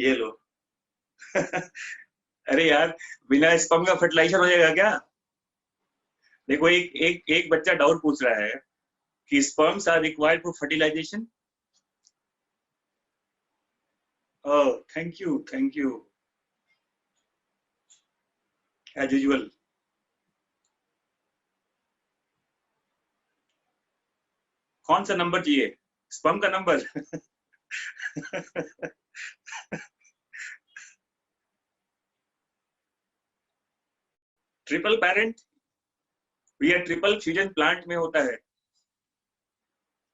ये लो। अरे यार, बिना स्पर्म का फर्टिलाइजर हो जाएगा क्या? देखो, एक एक एक बच्चा डाउट पूछ रहा है कि sperms are required for fertilisation. Oh, thank you, thank you, as usual. कौन सा नंबर चाहिए? स्पर्म का नंबर? ट्रिपल पेरेंट, ये ट्रिपल फ्यूजन प्लांट में होता है।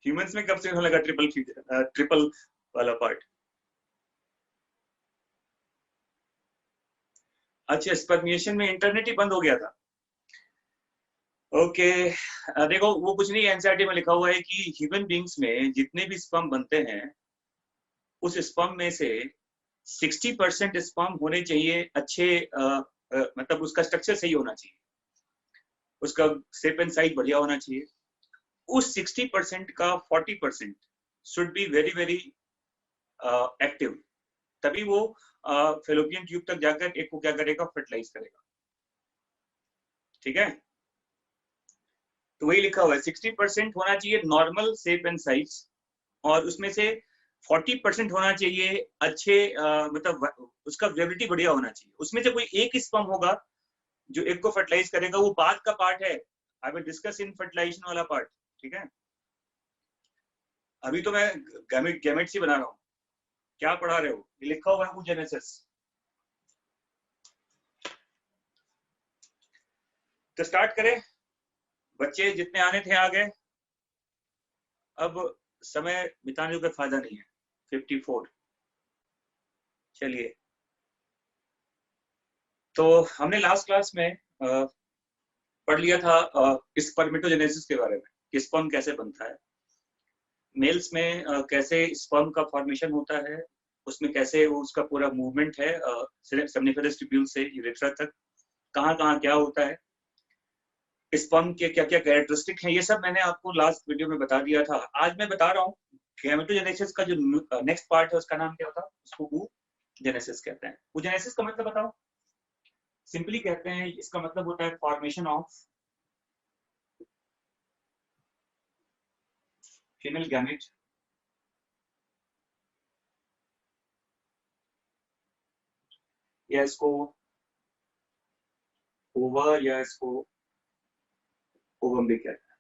ह्यूमंस में कब से होने लगा ट्रिपल फ्यूजन, ट्रिपल वाला पार्ट? अच्छा, स्पर्मिएशन में इंटरनेट ही बंद हो गया था। ओके। देखो, वो कुछ नहीं, एनसीईआरटी में लिखा हुआ है कि ह्यूमन बींग्स में जितने भी स्पर्म बनते हैं, उस स्पर्म में से 60% स्पर्म होने चाहिए अच्छे, मतलब उसका स्ट्रक्चर सही होना चाहिए, उसका शेप एंड साइज बढ़िया होना चाहिए। उस 60% का 40% should be very very active, तभी वो फेलोपियन ट्यूब तक जाकर एक को क्या करेगा, फर्टिलाइज करेगा। ठीक है, तो वही लिखा हुआ है 60% होना चाहिए नॉर्मल शेप एंड साइज, और उसमें से 40% होना चाहिए अच्छे, मतलब उसका वेबिलिटी बढ़िया होना चाहिए। उसमें से कोई एक स्पर्म होगा जो एक को फर्टिलाइज करेगा, वो बाद का पार्ट है। I will discuss in fertilisation वाला पार्ट। ठीक है, अभी तो मैं गैमेट्स ही बना रहा हूँ। क्या पढ़ा रहे हो? ये लिखा हुआ है oogenesis। तो स्टार्ट करें, बच्चे जितने आने थे आ गए। अब समय बिताने का फायदा नहीं है। 54। चलिए, तो हमने लास्ट क्लास में पढ़ लिया था स्पर्मेटोजेनेसिस के बारे में, कि स्पर्म कैसे बनता है, मेल्स में कैसे स्पर्म का फॉर्मेशन होता है, उसमें कैसे वो उसका पूरा मूवमेंट है सेमिनिफेरस ट्यूब्यूल से यूरेथ्रा तक, कहाँ कहाँ क्या होता है, स्पर्म के क्या क्या कैरेक्टरिस्टिक हैं, ये सब मैंने आपको लास्ट वीडियो में बता दिया था। आज मैं बता रहा हूँ गैमेटोजेनेसिस का जो नेक्स्ट पार्ट है, उसका नाम क्या होता है? उसको oogenesis कहते हैं। oogenesis का मतलब बताओ। सिंपली कहते हैं, इसका मतलब होता है फॉर्मेशन ऑफ फीमेल गैमेट या इसको ओवर या इसको ओवम भी कहते हैं।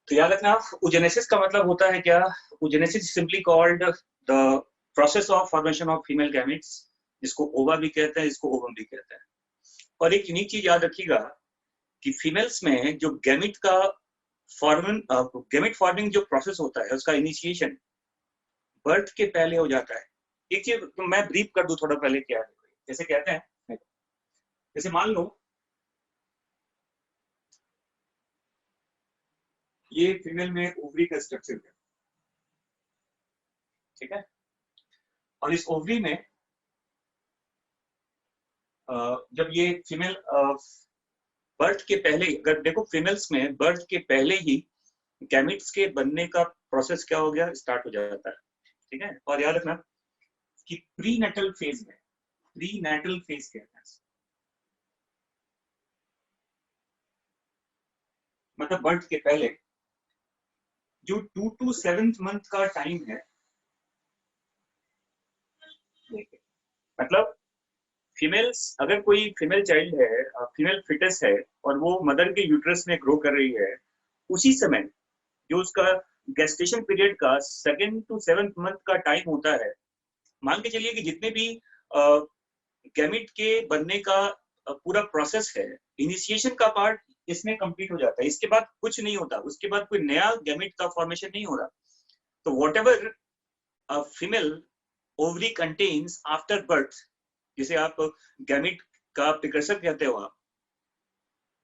तो याद रखना, oogenesis का मतलब होता है क्या? oogenesis is simply called the process of formation of female gametes, जिसको ओवा भी कहते हैं, इसको ओवम भी कहते हैं। और एक यूनिक चीज याद रखिएगा कि फीमेल्स में जो गैमेट का गैमेट फॉर्मिंग जो प्रोसेस होता है, उसका इनिशिएशन बर्थ के पहले हो जाता है। एक चीज तो मैं ब्रीफ कर दूं थोड़ा पहले क्या है। जैसे कहते हैं, जैसे मान लो ये फीमेल में ओवरी का स्ट्रक्चर है। ठीक है, और इस ओवरी में जब ये फीमेल बर्थ के पहले, अगर देखो फीमेल्स में बर्थ के पहले ही गैमेट्स के बनने का प्रोसेस क्या हो गया, स्टार्ट हो जाता है। ठीक है, और याद रखना कि प्रीनेटल फेज में, प्रीनेटल फेज कहते हैं, मतलब बर्थ के पहले जो 2 to 7 मंथ का टाइम है, मतलब फीमेल्स, अगर कोई फीमेल चाइल्ड है, फीमेल फिटस है, और वो मदर के यूट्रस में ग्रो कर रही है, उसी समय जो उसका गेस्टेशन पीरियड का 2nd to 7th मंथ का टाइम होता है, मान के चलिए कि जितने भी गैमेट के बनने का पूरा प्रोसेस है, इनिशिएशन का पार्ट इसमें कंप्लीट हो जाता है। इसके बाद कुछ नहीं होता, उसके बाद कोई नया गैमेट का फॉर्मेशन नहीं हो रहा। तो what ever female ovary contains after birth, जिसे आप गैमेट का प्रिकर्सर कहते हो आप,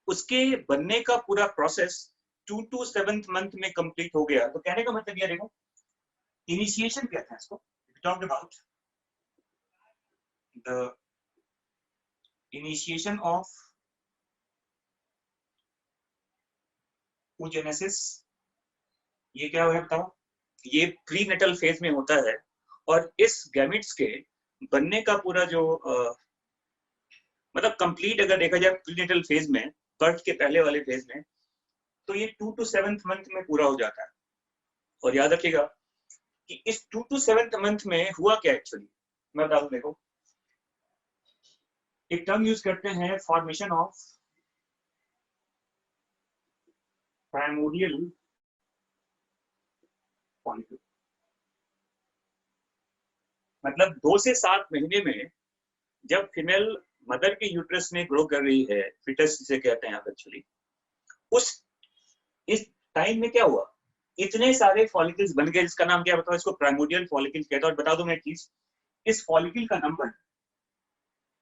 उसके बनने का पूरा प्रोसेस 2 to 7th मंथ में कंप्लीट हो गया। तो कहने का मतलब ये देखो, इनिशिएशन कहते हैं इसको। Talked about the initiation of oogenesis, ये क्या है बताओ? ये प्रीनेटल फेज में होता है और इस गैमेट्स के बनने का पूरा जो मतलब कंप्लीट अगर देखा जाए प्रीनेटल फेज में, बर्थ के पहले वाले फेज में, तो ये 2 to 7th मंथ में पूरा हो जाता है। और याद रखिएगा कि इस 2 to 7th मंथ में हुआ क्या एक्चुअली, मैं बता दूं। देखो, एक टर्म यूज करते हैं, फॉर्मेशन ऑफ प्राइमोर्डियल फॉलिकल। मतलब 2 से 7 महीने में जब फीमेल मदर के यूट्रस में ग्रो कर रही है, फिटस जिसे कहते हैं एक्चुअली, उस इस टाइम में क्या हुआ, इतने सारे फॉलिकल्स बन गए, जिसका नाम क्या बताओ, इसको प्राइमोर्डियल फॉलिकल कहते हैं। और बता दो मैं चीज, इस फॉलिकल का number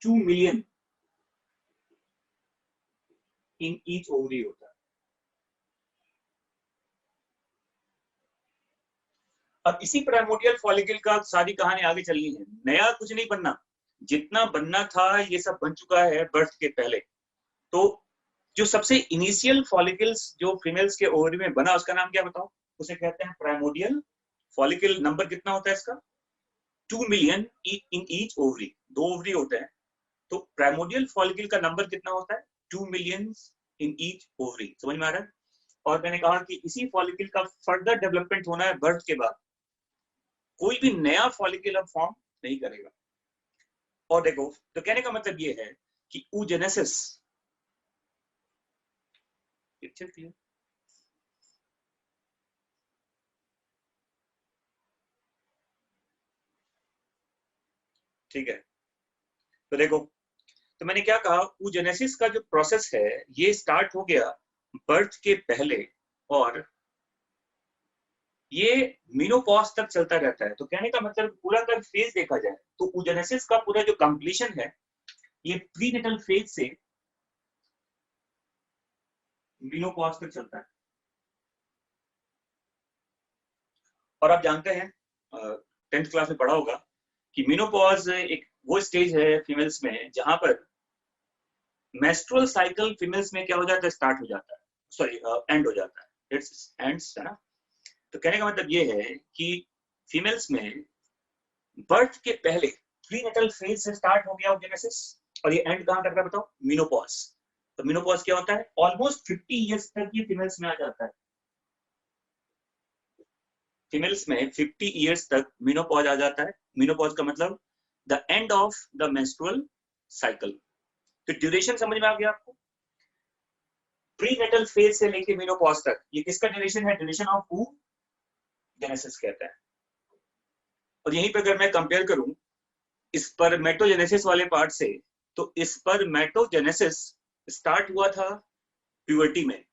2 million in each ovary होता है। अब इसी प्राइमोर्डियल फॉलिकल का सारी कहानी आगे चलनी है, नया कुछ नहीं बनना, जितना बनना था ये सब बन चुका है बर्थ के पहले। तो जो सबसे इनिशियल फॉलिकल्स जो फीमेल्स के ओवरी में बना, उसका नाम क्या बताओ, उसे कहते हैं प्राइमोर्डियल फॉलिकल। नंबर कितना होता है इसका, 2 million in each ovary, 2 ovary होते हैं, तो प्राइमोर्डियल फॉलिकल का नंबर कितना होता है, 2 मिलियन इन ईच ओवरी। समझ में आ रहा है। और मैंने कहा कि इसी फॉलिकल का फर्दर डेवलपमेंट होना है बर्थ के बाद, कोई भी नया फॉलिकल अब फॉर्म नहीं करेगा। और देखो, तो कहने का मतलब ये है कि oogenesis, ठीक है। तो देखो, तो मैंने क्या कहा, oogenesis का जो प्रोसेस है ये स्टार्ट हो गया बर्थ के पहले, और ये मीनोपॉज तक चलता रहता है। तो कहने का मतलब पूरा का फेज देखा जाए तो oogenesis का पूरा जो कंप्लीशन है ये प्रीनेटल फेज से मीनोपॉज तक चलता है। और आप जानते हैं, 10th क्लास में पढ़ा होगा कि मीनोपॉज एक वो स्टेज है फीमेल्स में जहां पर मेस्ट्रुअल साइकिल फीमेल्स में क्या हो जाता है, स्टार्ट हो जाता है, सॉरी एंड हो जाता है, इट्स एंड्स, है ना। तो कहने का मतलब ये है कि फीमेल्स में बर्थ के पहले प्रीनेटल फेज से स्टार्ट हो गया oogenesis, और ये एंड कहां तक है बताओ, मीनोपॉज। तो मीनोपॉज क्या होता है, ऑलमोस्ट 50 इयर्स तक ये फीमेल्स में आ जाता है। फीमेल्स में 50 इयर्स तक मीनोपॉज आ जाता है। मीनोपॉज का मतलब the end of the menstrual cycle. तो ड्यूरेशन समझ में आ गया आपको, प्रीनेटल फेज से लेके मीनोपॉज तक, ये किसका ड्यूरेशन है, ड्यूरेशन ऑफ oogenesis कहता है। और यहीं पे अगर मैं कंपेयर करूं स्पर्मेटोजेनेसिस वाले पार्ट से, तो स्पर्मेटोजेनेसिस स्टार्ट हुआ था प्यूबर्टी में,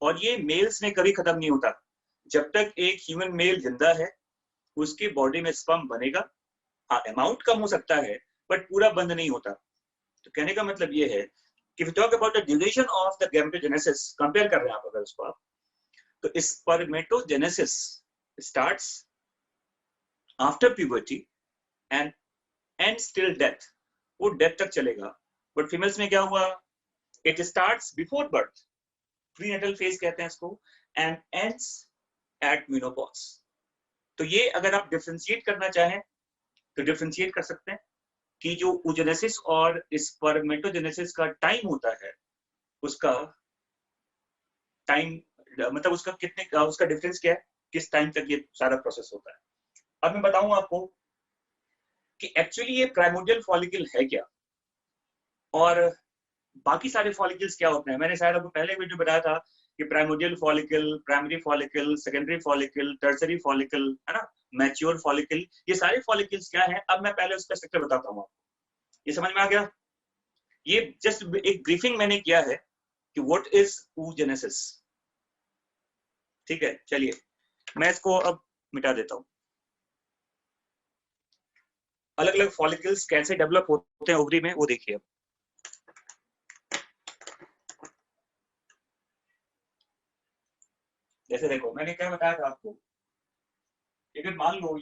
और ये मेल्स में कभी खत्म नहीं होता। जब तक एक ह्यूमन मेल जिंदा है उसकी बॉडी में स्पर्म बनेगा। हाँ, अमाउंट कम हो सकता है बट पूरा बंद नहीं होता। तो कहने का मतलब ये है कि talk about the duration of the gametogenesis, compare कर रहे हैं आप अगर उसको आप, तो spermatogenesis starts after puberty and ends till death, वो डेथ तक चलेगा। बट फीमेल्स में क्या हुआ, it starts before birth, prenatal phase कहते हैं इसको, एंड एंड्स एट मेनोपॉज। तो ये अगर आप डिफरेंशिएट करना चाहें तो डिफरेंशिएट कर सकते हैं कि जो oogenesis और स्पर्मेटोजेनेसिस का टाइम होता है, उसका टाइम मतलब उसका कितने का उसका डिफरेंस क्या है, किस टाइम तक ये सारा प्रोसेस होता है। अब मैं बताऊं आपको कि एक्चुअली ये प्राइमोर्डियल फॉलिकल है क्या, और बाकी सारे फॉलिकल्स क्या होते हैं। मैंने शायद आपको पहले वीडियो बताया था कि primordial follicle, primary follicle, secondary follicle, tertiary follicle, है ना, मैच्योर फॉलिकल, ये सारे फॉलिकल्स क्या हैं। अब मैं पहले उसका स्ट्रक्चर बताता हूँ आपको, ये समझ में आ गया। ये जस्ट एक ब्रीफिंग मैंने किया है कि व्हाट इज oogenesis। ठीक है, चलिए मैं इसको अब मिटा देता हूँ। अलग अलग फॉलिकल्स कैसे डेवलप होते हैं ओवरी में, वो देखिए। जैसे देखो, मैंने क्या बताया था आपको, अगर मान लो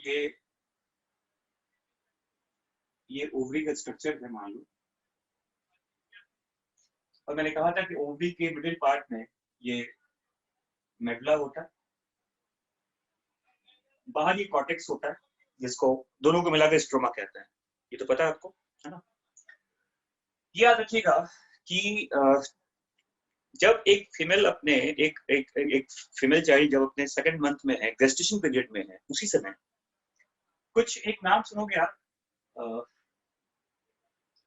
ये ओवरी का स्ट्रक्चर है मान लो, और मैंने कहा था कि ओवरी के मिडिल पार्ट में ये मेडुला होता है, बाहर ये कॉर्टेक्स होता है जिसको दोनों को मिलाकर स्ट्रोमा कहते हैं, ये तो पता है आपको, है ना। याद रखिएगा कि जब एक फीमेल अपने एक फीमेल चाइल्ड जब अपने सेकंड मंथ में है, गेस्टेशन पीरियड में है, उसी समय कुछ एक नाम सुनोगे आप,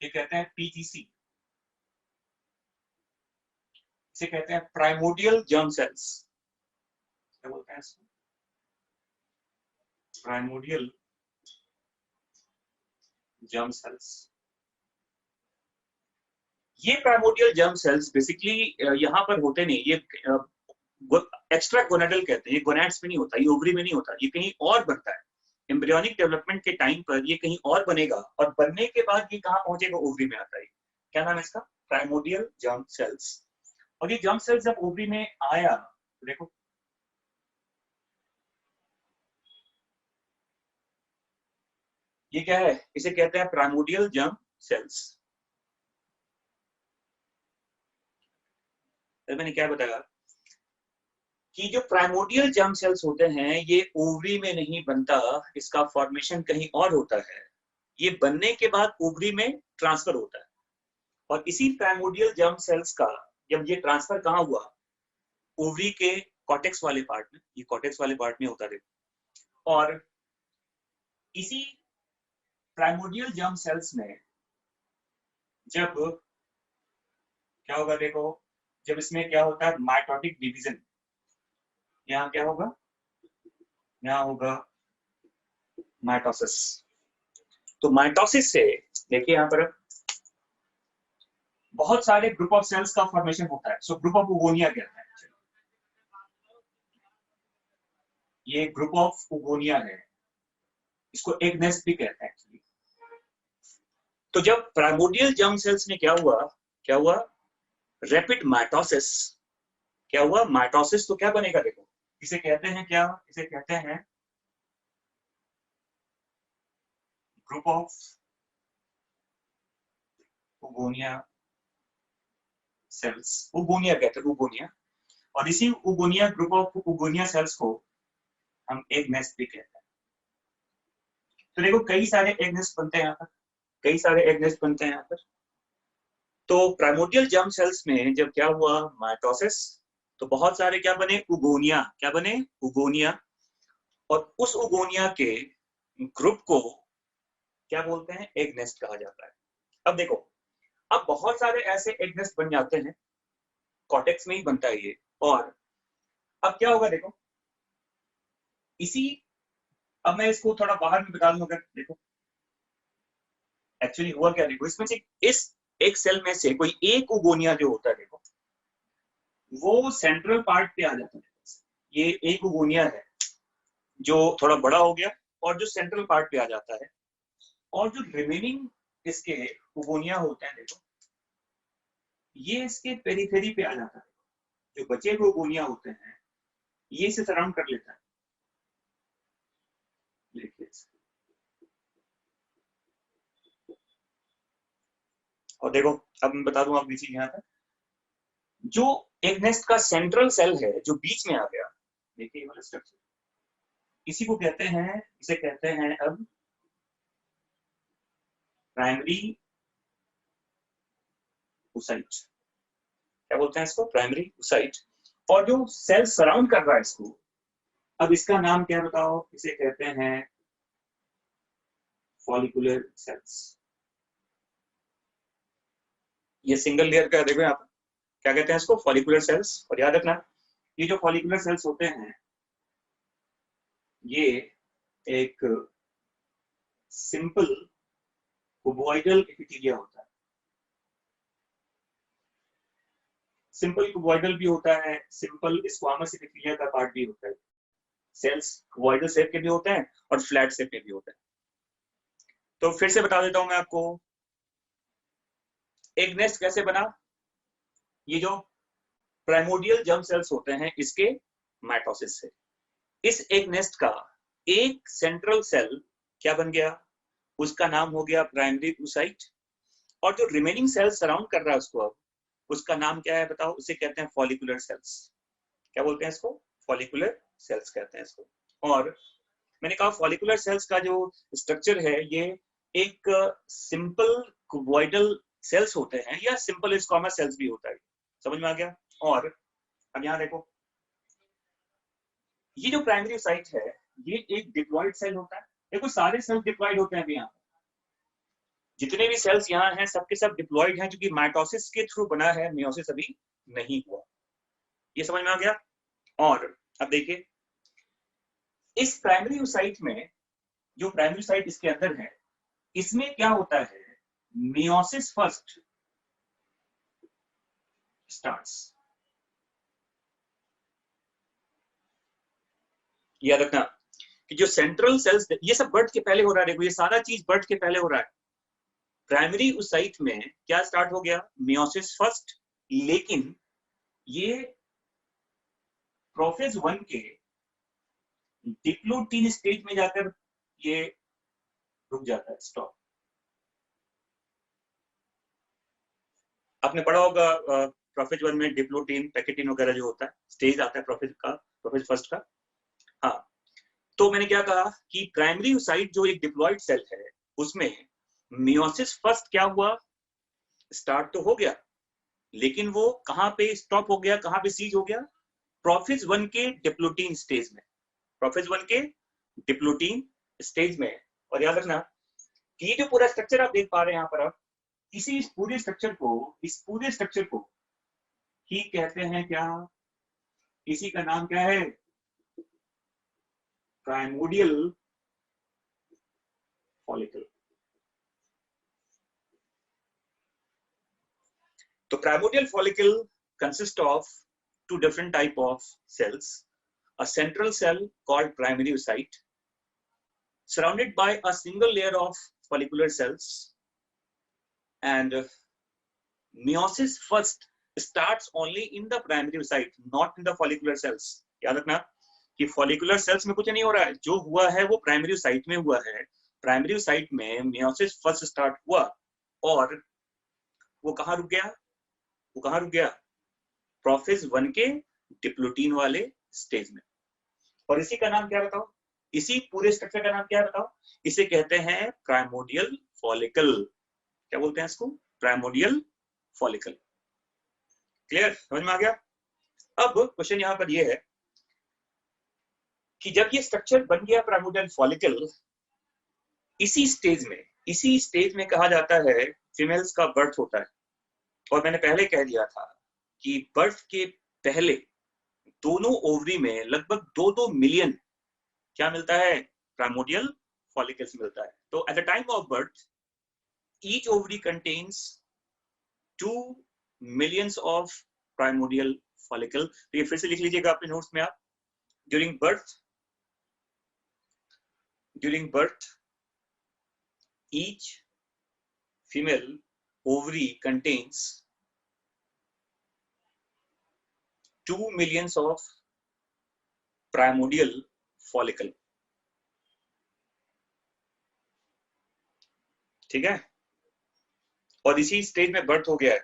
ये कहते हैं पीजीसी, इसे कहते हैं प्राइमोर्डियल जर्म सेल्स। क्या बोलते हैं इसको? Primordial germ cells. ये प्राइमोर्डियल जर्म सेल्स बेसिकली यहाँ पर होते नहीं, ये एक्स्ट्रा गोनाडल कहते हैं, ये गोनाड्स में नहीं होता, ये ओवरी में नहीं होता, ये कहीं और बनता है। एम्ब्रियोनिक डेवलपमेंट के टाइम पर ये कहीं और बनेगा और बनने के बाद ये कहाँ पहुंचेगा? ओवरी में आता है। क्या नाम है इसका? Primordial germ cells. और ये जर्म सेल्स जब ओवरी में आया, देखो ये क्या है, इसे कहते हैं प्राइमोर्डियल जर्म सेल्स। मैंने क्या बताया कि जो प्राइमोर्डियल जर्म सेल्स होते हैं ये ओवरी में नहीं बनता, इसका फॉर्मेशन कहीं और होता है। ये बनने के बाद ओवरी में ट्रांसफर होता है, और इसी प्राइमोर्डियल जर्म सेल्स का जब ये ट्रांसफर कहाँ हुआ? ओवरी के कॉर्टेक्स वाले पार्ट में, ये कॉर्टेक्स वाले पार्ट में होता है। और इसी प्राइमोर्डियल जर्म सेल्स में जब क्या होगा, देखो जब इसमें क्या होता है, माइटोटिक डिवीजन, यहाँ क्या होगा, यहाँ होगा माइटोसिस। तो माइटोसिस से देखिए यहाँ पर बहुत सारे ग्रुप ऑफ सेल्स का फॉर्मेशन होता है। सो ग्रुप ऑफ उगोनिया कहते हैं, ये ग्रुप ऑफ उगोनिया है, इसको एग नेस्ट भी कहते हैं एक्चुअली। तो जब प्राइमोर्डियल जर्म सेल्स में क्या हुआ, रैपिड माइटोसिस। क्या हुआ? माइटोसिस। तो क्या बनेगा, देखो इसे कहते हैं क्या, इसे कहते हैं group of oogonia cells, oogonia कहते हैं, उगोनिया। और इसी oogonia, group of oogonia cells को हम एग नेस्ट भी कहते हैं। तो देखो कई सारे एग नेस्ट बनते हैं यहाँ पर, कई सारे एग नेस्ट बनते हैं यहाँ पर। तो प्राइमोर्डियल जर्म सेल्स में जब क्या हुआ, माइटोसिस, तो बहुत सारे क्या बने, उगोनिया। क्या बने? उगोनिया। और उस उगोनिया के ग्रुप को क्या बोलते हैं? एग नेस्ट कहा जाता है। अब देखो, अब बहुत सारे ऐसे एग नेस्ट बन जाते हैं, कॉर्टेक्स में ही बनता है ये। और अब क्या होगा, देखो इसी, अब मैं इसको थोड़ा बाहर में बता दूंगा, देखो एक्चुअली हुआ क्या, देखो इसमें से इस एक सेल में से कोई एक उगोनिया जो होता है, देखो वो सेंट्रल पार्ट पे आ जाता है। ये एक उगोनिया है जो थोड़ा बड़ा हो गया और जो सेंट्रल पार्ट पे आ जाता है, और जो रिमेनिंग इसके उगोनिया होते हैं, देखो ये इसके पेरीफेरी पे आ जाता है। जो बचे हुए उगोनिया होते हैं ये इसे सराउंड कर लेता है। देखिए, और देखो अब मैं बता दूं, आप नीचे यहाँ पर जो एग नेस्ट का सेंट्रल सेल है जो बीच में आ गया, देखिए ये वाला स्ट्रक्चर, इसी को कहते हैं, इसे कहते हैं अब प्राइमरी ओसाइट। क्या बोलते हैं इसको? Primary oocyte. और जो सेल सराउंड कर रहा है इसको, अब इसका नाम क्या बताओ? इसे कहते हैं फॉलिकुलर सेल्स। ये सिंगल लेयर का, देखो आप क्या कहते हैं इसको? Follicular cells. और याद रखना, ये जो फॉलिकुलर सेल्स होते हैं ये एक सिंपल कुबॉइडल एपिथेलिया होता है। सिंपल कुबॉइडल भी होता है, सिंपल स्क्वामस एपिथेलिया का पार्ट भी होता है। सेल्स कुबॉइडल शेप के भी होते हैं और फ्लैट शेप के भी होते हैं। तो फिर से बता देता हूं मैं आपको, एग नेस्ट कैसे बना। ये जो प्राइमोर्डियल जर्म सेल्स होते हैं इसके माइटोसिस से इस एग नेस्ट का एक सेंट्रल सेल क्या बन गया, उसका नाम हो गया प्राइमरी oocyte। और जो रिमेनिंग सेल सराउंड कर रहा है उसको, अब उसका नाम क्या है बताओ? उसे कहते हैं फॉलिकुलर सेल्स। क्या बोलते हैं इसको? फॉलिकुलर सेल्स कहते हैं इसको। और मैंने कहा फॉलिकुलर सेल्स का जो स्ट्रक्चर है ये एक सिंपल क्यूबॉइडल सेल्स होते हैं या सिंपल स्क्वामस सेल्स भी होता है, समझ में आ गया। और अब यहाँ देखो, ये जो प्राइमरी साइट है ये एक डिप्लॉयड सेल होता है। देखो सारे सेल्स डिप्लॉयड होते हैं अभी यहाँ, जितने भी सेल्स यहाँ हैं सबके सब डिप्लॉयड हैं, क्योंकि माइटोसिस के थ्रू बना है, मियोसिस अभी नहीं हुआ। ये समझ में आ गया। और अब देखिए इस प्राइमरी साइट में, जो प्राइमरी साइट इसके अंदर है, इसमें क्या होता है, मियोसिस फर्स्ट स्टार्ट्स। याद रखना कि जो सेंट्रल सेल्स, ये सब बर्थ के पहले हो रहा है। देखो ये सारा चीज बर्थ के पहले हो रहा है। प्राइमरी उस साइट में क्या स्टार्ट हो गया, मियोसिस फर्स्ट, लेकिन ये प्रोफेज 1 के डिप्लोटीन स्टेज में जाकर ये रुक जाता है, स्टॉप। आपने पढ़ा होगा प्रोफेज 1 में डिप्लोटीन पैकेटिन वगैरह जो होता है, स्टेज आता है प्रोफेज का, प्रोफेज फर्स्ट का। हाँ, तो मैंने क्या कहा कि प्राइमरी साइट जो एक डिप्लॉयड सेल है उसमें मियोसिस फर्स्ट क्या हुआ, स्टार्ट तो हो गया, लेकिन वो कहां पे स्टॉप हो गया, कहां पे सीज हो गया, प्रोफेज 1 के डिप्लोटीन स्टेज में, प्रोफेज 1 के डिप्लोटीन स्टेज में। और याद रखना कि ये जो पूरा स्ट्रक्चर आप देख पा रहे हैं यहाँ पर, आप इस पूरे स्ट्रक्चर को ही कहते हैं क्या, इसी का नाम क्या है, प्राइमोडियल फॉलिकल। तो primordial follicle consist of two different type of cells, a central cell called primary oocyte surrounded by a single layer of follicular cells, and meiosis first starts only in the primary oocyte, not in the follicular cells. याद रखना कि follicular cells में कुछ नहीं हो रहा है, जो हुआ है वो primary oocyte में हुआ है। primary oocyte में meiosis first start हुआ और वो कहाँ रुक गया, प्रोफेज 1 के डिप्लोटीन वाले स्टेज में। और इसी का नाम क्या बताओ, इसी पूरे स्ट्रक्चर का नाम क्या बताओ, इसे कहते हैं प्राइमोडियल फॉलिकल। क्या बोलते हैं इसको, प्राइमोडियल फॉलिकल। क्लियर, समझ में आ गया। अब क्वेश्चन यहां पर यह है कि जब ये स्ट्रक्चर बन गया प्राइमोडियल फॉलिकल, इसी स्टेज में कहा जाता है फीमेल्स का बर्थ होता है। और मैंने पहले कह दिया था कि बर्थ के पहले दोनों ओवरी में लगभग 2-2 मिलियन क्या मिलता है, प्राइमोडियल फॉलिकल्स मिलता है। तो at the time of birth each ovary contains 2 millions of primordial follicle. तो ये फिर से लिख लीजिएगा अपने नोट्स में आप, during birth each female ovary contains 2 millions of primordial follicle। ठीक है, और इसी स्टेज में बर्थ हो गया है।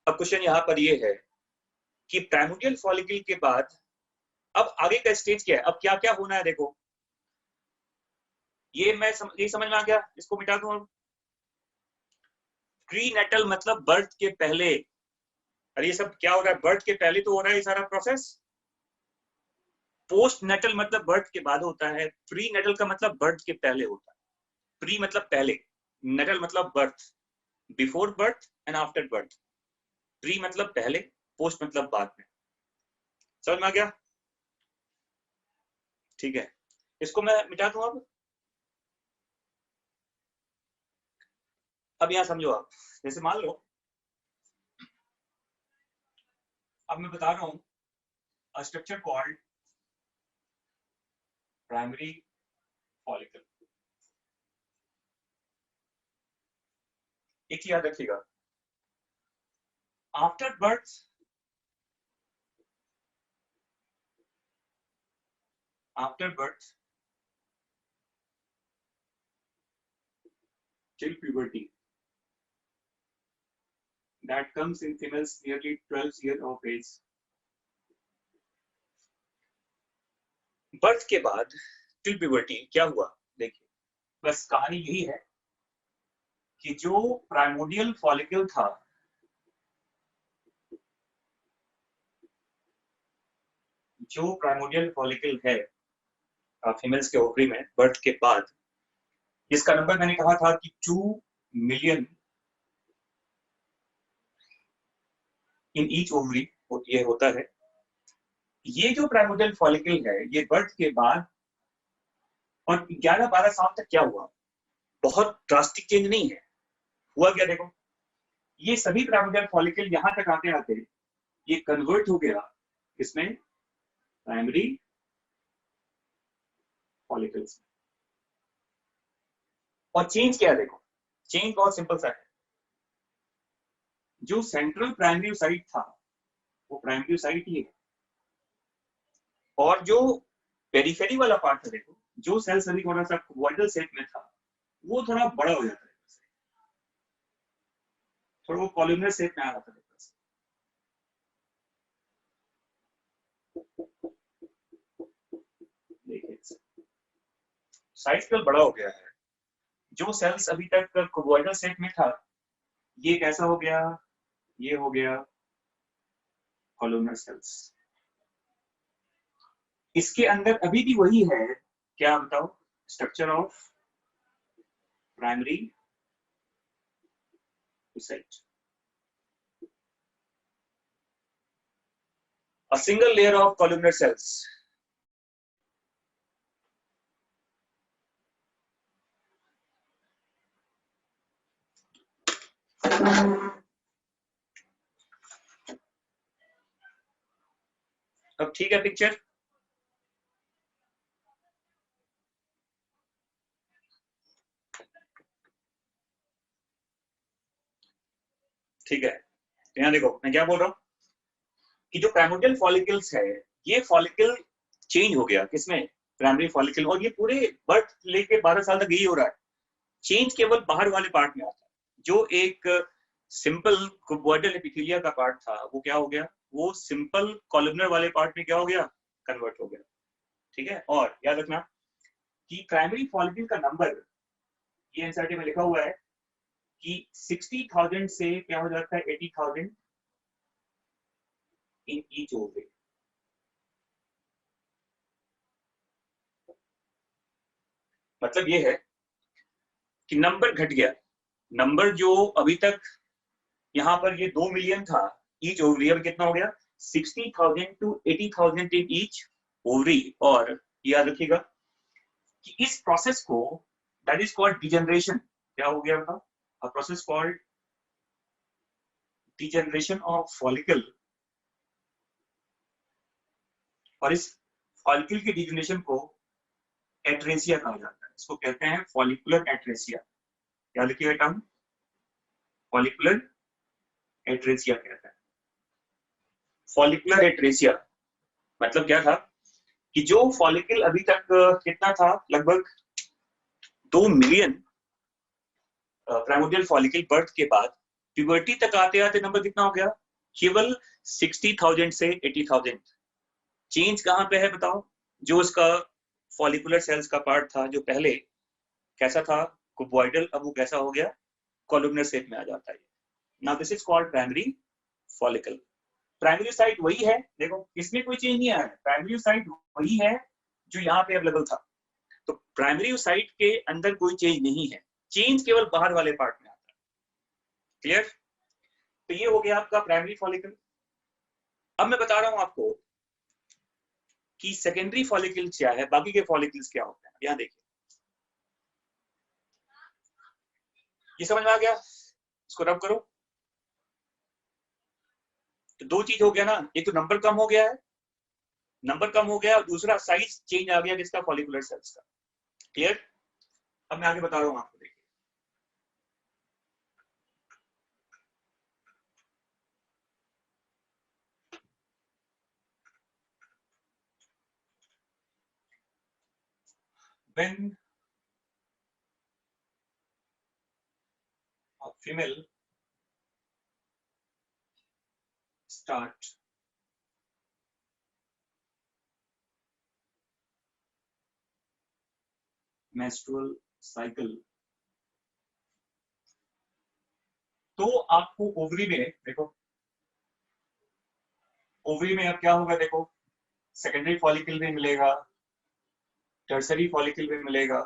अब क्वेश्चन यहां पर ये है कि प्राइमोडियल फॉलिकल के बाद अब आगे का स्टेज क्या है, अब क्या क्या होना है। देखो ये समझ में आ गया, इसको मिटा दूं। अब प्रीनेटल मतलब बर्थ के पहले, और ये सब क्या हो रहा है, बर्थ के पहले तो हो रहा है ये सारा प्रोसेस। पोस्ट नेटल मतलब बर्थ के बाद होता है, प्री नेटल का मतलब बर्थ के पहले होता है। प्री मतलब पहले, नेटल मतलब birth, before birth and after birth. Pre मतलब पहले, पोस्ट मतलब बाद में। समझ में आ गया, ठीक है। इसको मैं मिटा दूं। अब यहां समझो आप, जैसे मान लो अब मैं बता रहा हूं a structure called primary follicle। एक याद रखिएगा, after birth till puberty, that comes in females nearly 12 years of age। Birth के बाद टिल प्यूबर्टी क्या हुआ, देखिए बस कहानी यही है कि जो प्राइमोडियल फॉलिकल था, जो प्राइमोडियल फॉलिकल है फीमेल्स के ओवरी में बर्थ के बाद, जिसका नंबर मैंने कहा था कि 2 मिलियन इन ईच ओवरी ये होता है। ये जो प्राइमोडियल फॉलिकल है ये बर्थ के बाद और 11-12 साल तक क्या हुआ, बहुत ड्रास्टिक चेंज नहीं है। हुआ क्या, देखो ये सभी प्राइमोडियल फॉलिकल यहां तक आते आते ये कन्वर्ट हो गया इसमें प्राइमरी फॉलिकल्स। और चेंज क्या है, देखो चेंज बहुत सिंपल सा है। जो सेंट्रल प्राइमरी साइट था वो प्राइमरी साइट ही है, और जो पेरिफेरी वाला पार्ट था, देखो जो सेल सभी थोड़ा सा क्यूबॉइडल शेप में था वो थोड़ा बड़ा हो जाता है, थोड़ा वो कॉलमनर शेप में आ रहा था। साइज स्केल बड़ा हो गया है। जो सेल्स अभी तक क्यूबॉइडल शेप में था ये कैसा हो गया, ये हो गया कॉलमनर सेल्स। इसके अंदर अभी भी वही है, क्या बताओ, structure of primary site, a single layer of columnar cells. अब ठीक है पिक्चर, ठीक है। यहाँ देखो मैं क्या बोल रहा हूँ कि जो प्राइमोडियल फॉलिकल्स है ये फॉलिकल चेंज हो गया किसमें, प्राइमरी फॉलिकल, और ये पूरे बर्थ लेके 12 साल तक यही हो रहा है। चेंज केवल बाहर वाले पार्ट में आता है। जो एक सिंपल क्यूबॉइडल एपिथेलिया का पार्ट था वो क्या हो गया, वो सिंपल कॉलमनर वाले पार्ट में क्या हो गया, कन्वर्ट हो गया। ठीक है, और याद रखना कि प्राइमरी फॉलिकल का नंबर ये एनसीईआरटी में लिखा हुआ है कि 60,000 से क्या हो जाता है 80,000 इन ईच ओवरी। मतलब ये है कि नंबर घट गया। नंबर जो अभी तक यहाँ पर ये 2 मिलियन था ईच ओवरी, अब कितना हो गया 60,000 to 80,000 इन ईच ओवरी। और याद रखिएगा कि इस प्रोसेस को दैट इज कॉल्ड डिजेनरेशन। क्या हो गया बताओ, a process called degeneration of follicle. और इस फॉलिकल के डिजेनरेशन को एट्रेसिया कहा जाता है। इसको कहते हैं फॉलिकुलर एट्रेसिया। क्या लिखिएगा टर्म, फॉलिकुलर एट्रेसिया कहता है। फॉलिकुलर एट्रेसिया मतलब क्या था कि जो फॉलिकल अभी तक कितना था, लगभग 2 मिलियन प्राइमोडियल फॉलिकल बर्थ के बाद प्यूबर्टी तक आते आते नंबर कितना हो गया, केवल 60,000 से 80,000। चेंज कहां पे है बताओ, जो उसका फॉलिकुलर सेल्स का पार्ट था जो पहले कैसा था क्यूबॉइडल, अब वो कैसा हो गया कॉलमनर शेप में आ जाता है। Now this is called primary follicle. Primary site वही है, देखो इसमें कोई चेंज नहीं आया है, प्राइमरी साइट वही है जो यहाँ पे अवेलेबल था। तो प्राइमरी साइट के अंदर कोई चेंज नहीं है, चेंज केवल बाहर वाले पार्ट में आता है। क्लियर, तो ये हो गया आपका प्राइमरी फॉलिकल। अब मैं बता रहा हूं आपको कि सेकेंडरी फॉलिकल क्या है, बाकी के फॉलिकल्स क्या होते हैं। यहाँ देखिए, ये समझ में आ गया, इसको रब करो। तो दो चीज हो गया ना, एक तो नंबर कम हो गया है, नंबर कम हो गया, और दूसरा साइज चेंज आ गया किसका, फॉलिकुलर सेल्स का। क्लियर, अब मैं आगे बता रहा हूं आपको, देखिए when a female start menstrual cycle, तो आपको ओवरी में देखो, ओवरी में अब क्या होगा देखो, सेकेंडरी फॉलिकल भी मिलेगा, टर्सरी फॉलिकल भी मिलेगा,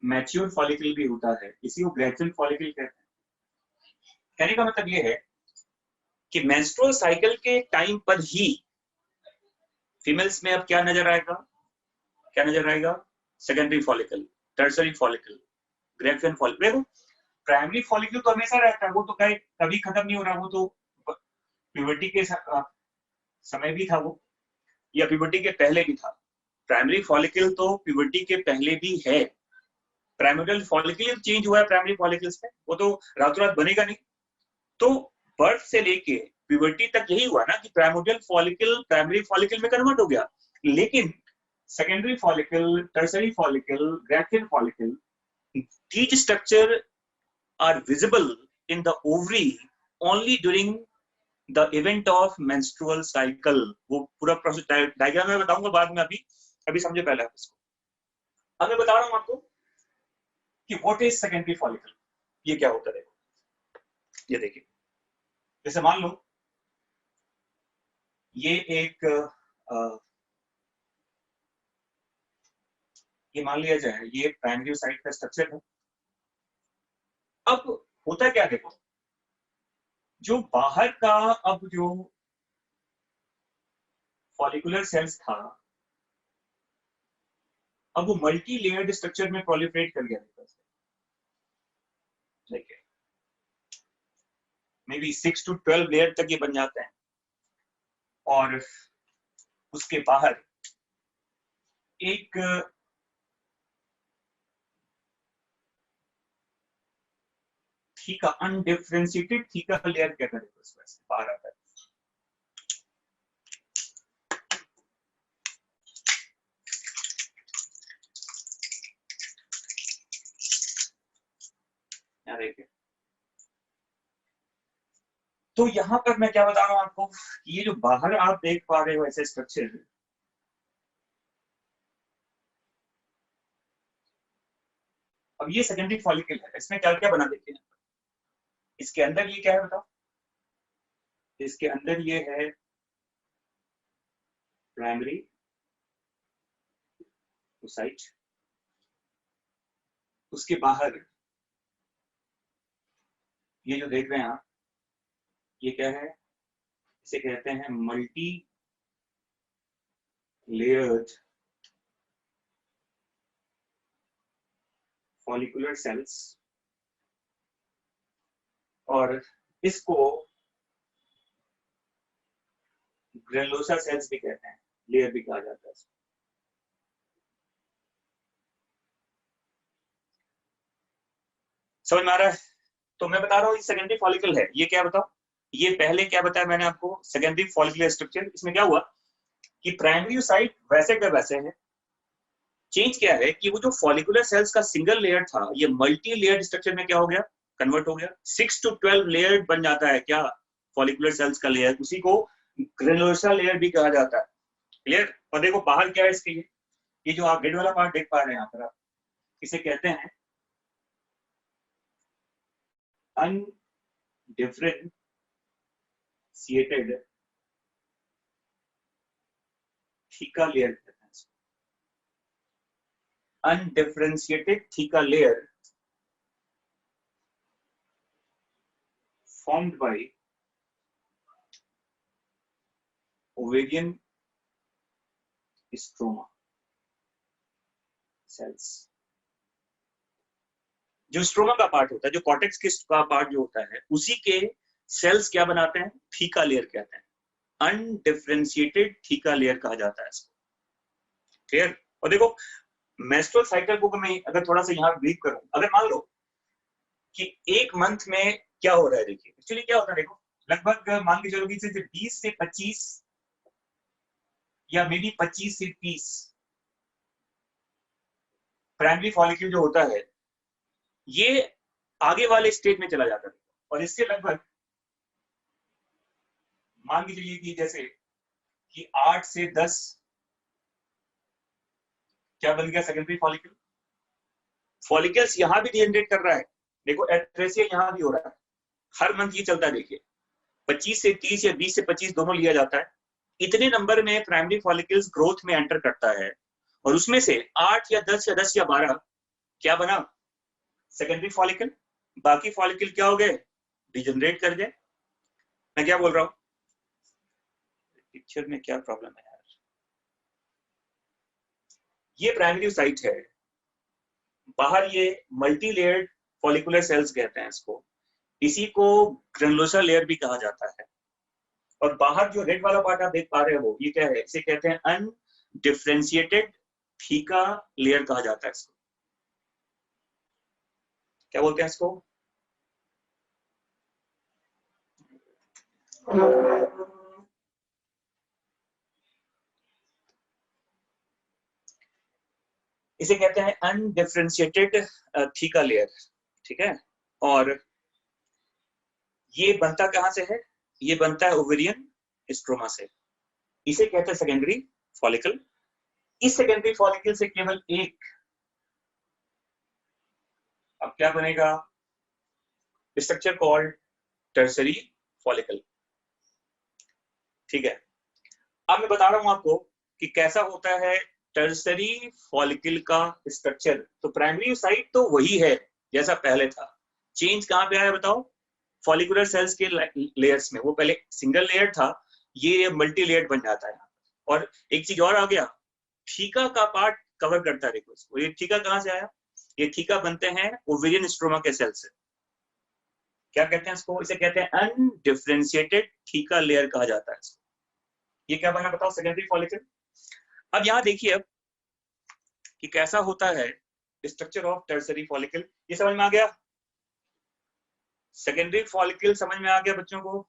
मैच्योर फॉलिकल भी होता है, इसी को ग्रेजुअल फॉलिकल कहते हैं। कहने का मतलब ये है कि मेंस्ट्रुअल साइकिल के टाइम पर ही फीमेल्स में अब क्या नजर आएगा, क्या नजर आएगा, secondary follicle, tertiary follicle, gradual follicle. देखो प्राइमरी फॉलिकल तो हमेशा रहता है, वो तो कभी खत्म नहीं हो रहा, वो तो प्यूबर्टी के समय भी था वो, या प्यूबर्टी के पहले भी था। प्राइमरी फॉलिकल तो प्यूबर्टी के पहले भी है, प्राइमोडियल फॉलिकल चेंज हुआ है प्राइमरी फॉलिकल्स में, वो तो रातों रात बनेगा नहीं। तो बर्थ से लेके प्यूबर्टी तक यही हुआ ना कि प्राइमोडियल फॉलिकल प्राइमरी फॉलिकल में कन्वर्ट हो गया, लेकिन secondary follicle, tertiary follicle, gradual follicle, these structure are visible in the ovary only during the event of menstrual cycle। वो पूरा प्रोसेस डायग्राम में बताऊंगा बाद में, अभी समझे पहले आप इसको। अब मैं बता रहा हूं आपको कि व्हाट इज सेकेंडरी फॉलिकल, ये क्या होता है। देखो ये देखिए, जैसे मान लो ये एक ये मान लिया जाए ये प्राइमरी साइट का स्ट्रक्चर है। अब होता क्या देखो, जो बाहर का अब जो फॉलिकुलर सेल्स था, अब वो मल्टी लेयर्ड स्ट्रक्चर में प्रोलिफरेट कर गया। देखिए मे बी 6 to 12 लेयर तक ये बन जाते हैं, और उसके बाहर एक थीका, अनडिफरेंशिएटेड थीका लेयर कहते हैं, बाहर आता है। देखिए, तो यहां पर मैं क्या बता रहा हूं आपको, ये जो बाहर आप देख पा रहे हो ऐसे स्ट्रक्चर, अब ये सेकेंडरी फॉलिकल है, इसमें क्या क्या बना देते हैं। इसके अंदर ये क्या है बताओ, इसके अंदर ये है प्राइमरी साइट, उसके बाहर ये जो देख रहे हैं आप, ये क्या है, इसे कहते हैं मल्टी लेयर्ड फॉलिकुलर सेल्स, और इसको ग्रेनुलोसा सेल्स भी कहते हैं, लेयर भी कहा जाता है। समझ में आ रहा है। तो मैं बता रहा हूँ ये सेकेंडरी फॉलिकल है, ये क्या बताओ, ये पहले क्या बताया मैंने आपको, सेकेंडरी फॉलिकुलर स्ट्रक्चर। इसमें क्या हुआ कि प्राइमरी साइट वैसे का वैसे है, चेंज क्या है कि वो जो फॉलिकुलर सेल्स का सिंगल लेयर था, ये मल्टी लेयर्ड स्ट्रक्चर में क्या हो गया, कन्वर्ट हो गया। 6 to 12 लेयर बन जाता है क्या, फॉलिकुलर सेल्स का लेयर, उसी को ग्रेनुलोसा लेयर भी कहा जाता है। क्लियर। और देखो बाहर क्या है इसके, ये जो आप रेड वाला पार्ट देख पा रहे हैं यहाँ पर, आप इसे कहते हैं अनडिफरेंशिएटेड थीका लेयर कहते हैं। Undifferentiated theca layer formed by ovarian stroma cells। जो स्ट्रोमा का पार्ट होता है, जो कॉर्टेक्स का पार्ट जो होता है, उसी के सेल्स क्या बनाते हैं, थीका लेयर कहते हैं, अनडिफरेंशिएटेड थीका लेयर कहा जाता है इसको। क्लियर। और देखो मेंस्ट्रुअल साइकिल को मैं अगर थोड़ा सा यहाँ ब्रीफ करूं, अगर मान लो कि एक मंथ में क्या हो रहा है, देखिए एक्चुअली क्या होता है, देखो लगभग मान के चलो 20 से 25 या मे बी 25 से 30 प्राइमरी फॉलिक्यूल जो होता है, ये आगे वाले स्टेज में चला जाता है, और इससे लगभग मान के चलिए कि जैसे कि 8 से 10 क्या बन गया सेकेंडरी फॉलिकल। फॉलिकल्स यहाँ भी जनरेट कर रहा है, देखो एट्रेसिया यहाँ भी हो रहा है, हर मंथ ये चलता है। देखिए 25 से 30 या 20 से 25 दोनों लिया जाता है। इतने नंबर में प्राइमरी फॉलिकल्स ग्रोथ में एंटर करता है और उसमें से 8 या 10 या 10 या 12 क्या बना, सेकेंडरी फॉलिकल। बाकी फॉलिकल क्या हो गए, डिजनरेट कर गए। मैं क्या बोल रहा हूँ, पिक्चर में क्या प्रॉब्लम है यार। ये प्राइमरी साइट है, बाहर ये मल्टी लेयर्ड फॉलिकुलर सेल्स कहते हैं इसको, इसी को ग्रेनुलोसा लेयर भी कहा जाता है। और बाहर जो रेड वाला पार्ट आप देख पा रहे हो, ये क्या है, इसे कहते हैं अनडिफरेंशिएटेड थीका लेयर कहा जाता है इसको। क्या बोलते हैं इसको, इसे कहते हैं अनडिफरेंशिएटेड थीका लेयर, ठीक है। और ये बनता कहां से है, ये बनता है ओवेरियन स्ट्रोमा से, इसे कहते हैं सेकेंडरी फॉलिकल। इस सेकेंडरी फॉलिकल से केवल एक, अब क्या बनेगा, स्ट्रक्चर कॉल्ड टर्सरी फॉलिकल, ठीक है। अब मैं बता रहा हूं आपको कि कैसा होता है टर्सरी फॉलिकल का स्ट्रक्चर। तो प्राइमरी साइट तो वही है जैसा पहले था, चेंज कहां पे आया बताओ, फॉलिकुलर सेल्स के लेयर्स में। वो पहले सिंगल लेयर था, ये मल्टी लेयर बन जाता है। और एक चीज और आ गया, थीका का पार्ट कवर करता है, देखो ये थीका कहां से आया, ये थीका बनते हैं ओवेरियन स्ट्रोमा के सेल से। क्या कहते हैं इसको, इसे कहते हैं अनडिफरेंशिएटेड थीका लेयर कहा जाता है इसको। ये क्या बना बताओ, सेकेंडरी फॉलिकल। अब यहां देखिए अब कि कैसा होता है स्ट्रक्चर ऑफ टर्सरी फॉलिकल, ये समझ में आ गया। सेकेंडरी फॉलिकल समझ में आ गया बच्चों को,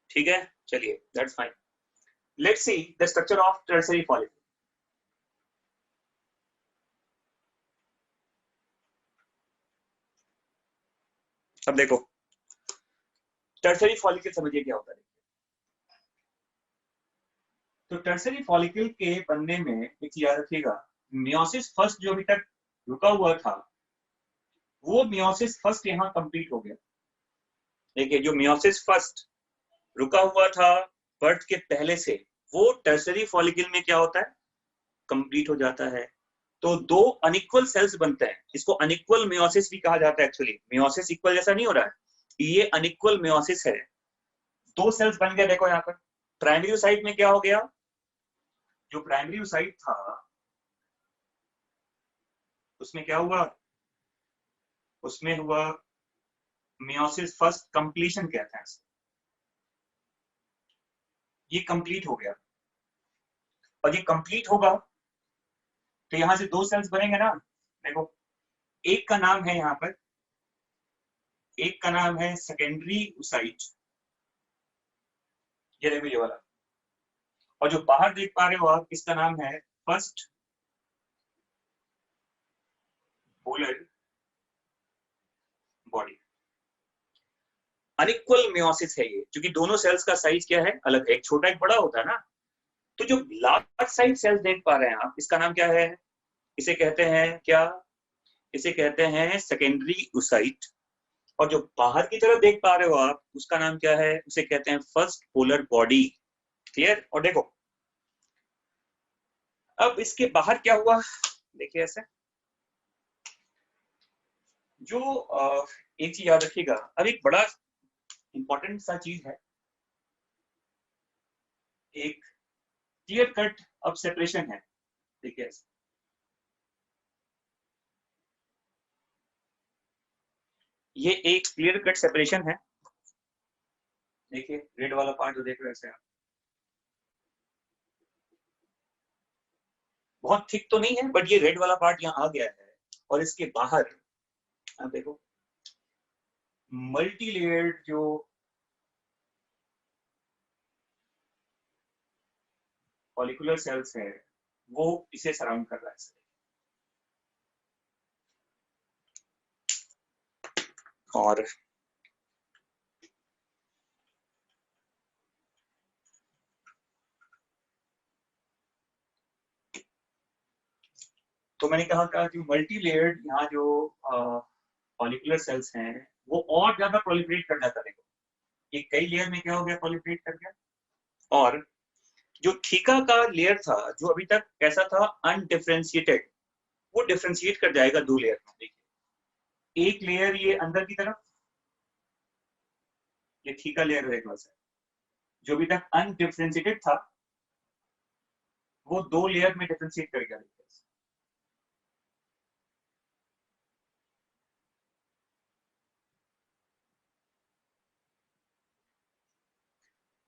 ठीक है, चलिए that's fine. Let's see the structure of tertiary follicle. अब देखो टर्सरी फॉलिकल समझिए क्या होता है। तो टर्सरी फॉलिकल के बनने में एक चीज याद रखिएगा, मियोसिस फर्स्ट जो अभी तक रुका हुआ था, वो मियोसिस फर्स्ट यहाँ कंप्लीट हो गया। देखिए जो मियोसिस फर्स्ट रुका हुआ था बर्थ के पहले से, वो टर्सरी फॉलिकल में क्या होता है, कंप्लीट हो जाता है। तो दो अनइक्वल सेल्स बनते हैं, इसको अनइक्वल मियोसिस भी कहा जाता है। एक्चुअली मियोसिस इक्वल जैसा नहीं हो रहा है, ये अनइक्वल मियोसिस है। दो सेल्स बन गए, देखो यहाँ पर प्राइमरी साइट में क्या हो गया, जो प्राइमरी साइट था उसमें क्या हुआ, उसमें हुआ मियोसिस फर्स्ट कंप्लीशन कहते हैं, ये कंप्लीट हो गया। और ये कंप्लीट होगा तो यहां से दो सेल्स बनेंगे ना, देखो एक का नाम है यहाँ पर, एक का नाम है सेकेंडरी साइट, ये देखो ये वाला। और जो बाहर देख पा रहे हो आप, इसका नाम है first polar body. Unequal meiosis है ये, क्योंकि दोनों सेल्स का साइज क्या है, अलग है, एक छोटा एक बड़ा होता है ना। तो जो लार्ज साइज सेल्स देख पा रहे हैं आप, इसका नाम क्या है, इसे कहते हैं क्या, इसे कहते हैं सेकेंडरी उसाइट। और जो बाहर की तरफ देख पा रहे हो आप, उसका नाम क्या है, उसे कहते हैं फर्स्ट पोलर बॉडी। क्लियर। और देखो अब इसके बाहर क्या हुआ, देखिए ऐसे जो एक चीज याद रखिएगा, अब एक बड़ा इंपॉर्टेंट सा चीज है, एक क्लियर कट अब सेपरेशन है। देखिए ये एक क्लियर कट सेपरेशन है, देखिए रेड वाला पार्ट जो देख रहे हैं, बहुत थिक तो नहीं है बट ये रेड वाला पार्ट यहाँ आ गया है। और इसके बाहर अब देखो मल्टी लेयर्ड जो फॉलिकुलर सेल्स है, वो इसे सराउंड कर रहा है। और तो मैंने कहा कि जो मल्टी लेयर्ड यहाँ जो फॉलिकुलर सेल्स हैं वो और ज्यादा प्रोलिफरेट करना करेगा। ये कई लेयर में क्या हो गया, प्रोलिफरेट कर गया। और जो थीका का लेयर था जो अभी तक कैसा था, अनडिफरेंशिएटेड, वो डिफरेंशिएट कर जाएगा दो लेयर में। देखिए एक लेयर ये अंदर की तरफ, ये थीका लेयर रहेगा, जो अभी तक अनडिफरेंशिएटेड था वो दो लेयर में डिफरेंशिएट कर गया।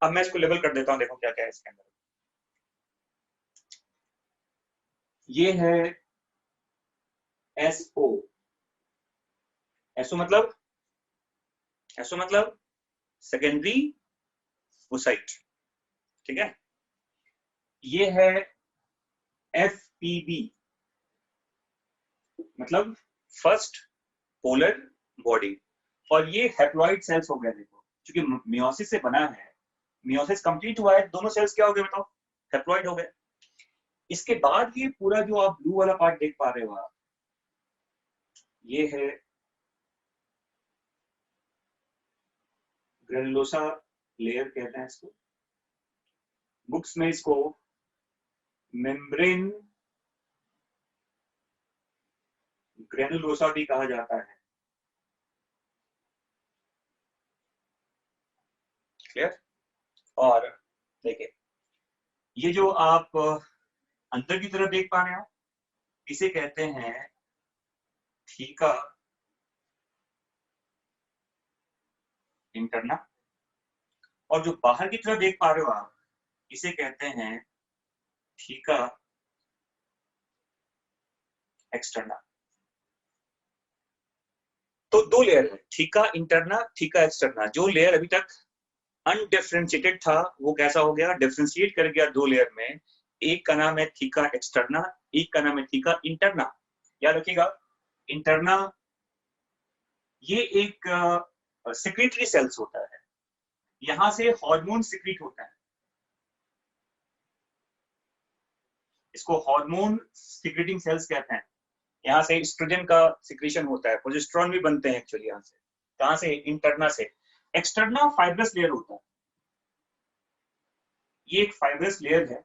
अब मैं इसको लेबल कर देता हूं, देखो क्या क्या है इसके अंदर। ये है एसओ। एसओ मतलब सेकेंडरी ओसाइट, ठीक है। ये है एफपीबी मतलब फर्स्ट पोलर बॉडी, और ये हैप्लॉइड सेल्स हो गए। देखो क्योंकि मियोसिस से बना है, मियोसिस कंप्लीट हुआ है, दोनों सेल्स क्या हो गए बताओ, हैप्लॉइड हो गए। इसके बाद ये पूरा जो आप ब्लू वाला पार्ट देख पा रहे हो आप, ये है ग्रेनुलोसा लेयर कहते हैं इसको, बुक्स में इसको मेम्ब्रेन ग्रेनुलोसा भी कहा जाता है। क्लियर। और देखिए ये जो आप अंदर की तरफ देख पा रहे हो इसे कहते हैं थीका इंटरना, और जो बाहर की तरफ देख पा रहे हो आप इसे कहते हैं थीका एक्सटर्ना। तो दो लेयर है, थीका इंटरना, थीका एक्सटर्ना। जो लेयर अभी तक अनडिफरेंशिएटेड था वो कैसा हो गया, डिफरेंशिएट कर गया दो लेयर में। एक का नाम है थीका एक्सटर्ना, एक का नाम है थीका इंटरना। याद रखिएगा इंटरना ये एक सिक्रेटरी सेल्स होता है, यहां से हार्मोन सिक्रीट होता है, इसको हार्मोन सिक्रेटिंग सेल्स कहते हैं। यहाँ से एस्ट्रोजन का सिक्रीशन होता है, प्रोजेस्टेरॉन भी बनते हैं एक्चुअली यहाँ से। कहाँ से, इंटरना से। एक्सटर्ना फाइब्रस लेयर होता है, ये एक फाइब्रस लेयर है,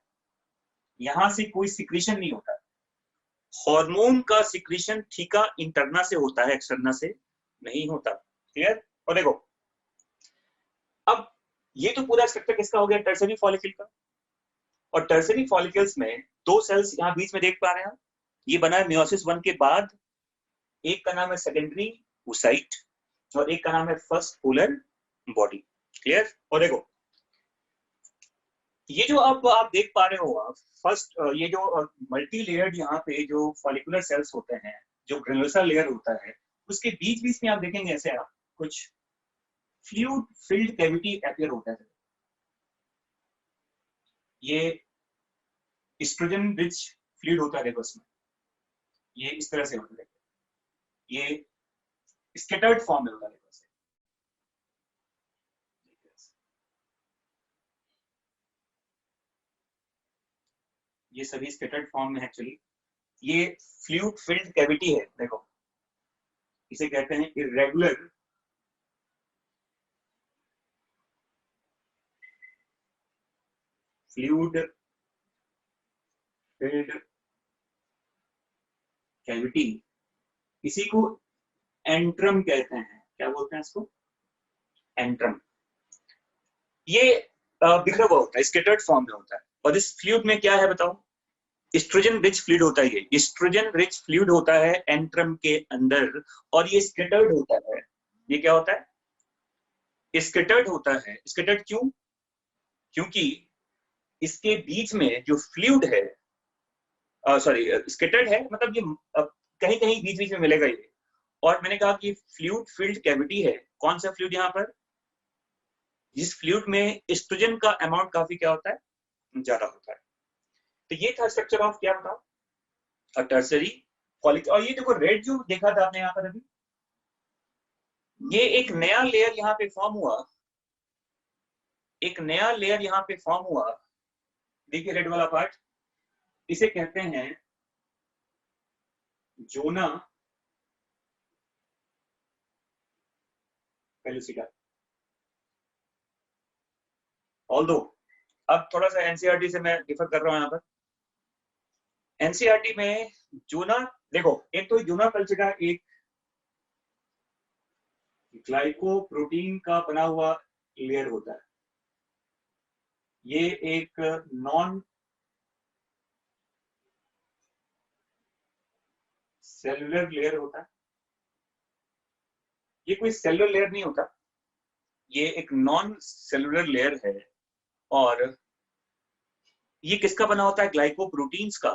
यहाँ से कोई सिक्रीशन नहीं होता। हार्मोन का सिक्रीशन थीका इंटरना से होता है, एक्सटर्ना से नहीं होता। क्लियर। और देखो अब ये तो पूरा स्ट्रक्चर किसका हो गया, टर्सरी फॉलिकल का। और टर्सरी फॉलिकल्स में दो सेल्स यहाँ बीच में देख पा रहे हैं, ये बना है मियोसिस 1 के बाद। एक का नाम है सेकेंडरी ओसाइट और एक का नाम है फर्स्ट पोलर बॉडी। क्लियर। और देखो ये जो आप देख पा रहे हो आप, फर्स्ट ये जो मल्टी लेयर्ड यहाँ पे जो फॉलिकुलर सेल्स होते हैं, जो ग्रेनुलोसा लेयर होता है, उसके बीच बीच में आप देखेंगे ऐसे आप कुछ फ्लूइड फिल्ड कैविटी अपीयर होता है। ये एस्ट्रोजन रिच फ्लूइड होता है, देखो इसमें ये इस तरह से होता है, ये स्कैटर्ड फॉर्म में होता है। ये सभी स्कैटर्ड फॉर्म में एक्चुअली, ये फ्लूइड फिल्ड कैविटी है। देखो इसे कहते हैं इरेगुलर फ्लूइड फिल्ड कैविटी, इसी को एंट्रम कहते हैं। क्या बोलते हैं इसको, एंट्रम। ये बिखरा हुआ होता है, स्कैटर्ड फॉर्म में होता है। और इस फ्लूइड में क्या है बताओ, एस्ट्रोजन रिच फ्लूइड होता है। ये एस्ट्रोजन रिच फ्लूइड होता है एंट्रम के अंदर, और ये स्कैटर्ड होता है। ये क्या होता है, स्कैटर्ड होता है। स्कैटर्ड क्यों, क्योंकि इसके बीच में जो फ्लूइड है, सॉरी स्कैटर्ड है मतलब ये कहीं कहीं बीच बीच में मिलेगा ये। और मैंने कहा कि फ्लूइड फिल्ड कैविटी है, कौन सा फ्लूइड यहाँ पर, जिस फ्लूइड में एस्ट्रोजन का अमाउंट काफी क्या होता है, ज्यादा होता है। तो ये था स्ट्रक्चर ऑफ क्या बताओ, टर्सरी फॉलिकल। और ये देखो रेड जो देखा था आपने यहाँ पर अभी, ये एक नया लेयर यहाँ पे फॉर्म हुआ, एक नया लेयर यहाँ पे फॉर्म हुआ। देखिए रेड वाला पार्ट, इसे कहते हैं जोना पेलुसिडा। ऑल्दो अब थोड़ा सा एनसीईआरटी से मैं डिफर कर रहा हूं यहाँ पर। एनसीईआरटी में जोना, देखो एक तो जोना पेलुसिडा एक ग्लाइकोप्रोटीन का बना हुआ लेयर होता है। ये एक नॉन सेलुलर लेयर होता है। ये कोई सेलुलर लेयर नहीं होता, ये एक नॉन सेलुलर लेयर है। और ये किसका बना होता है? ग्लाइकोप्रोटीन्स का,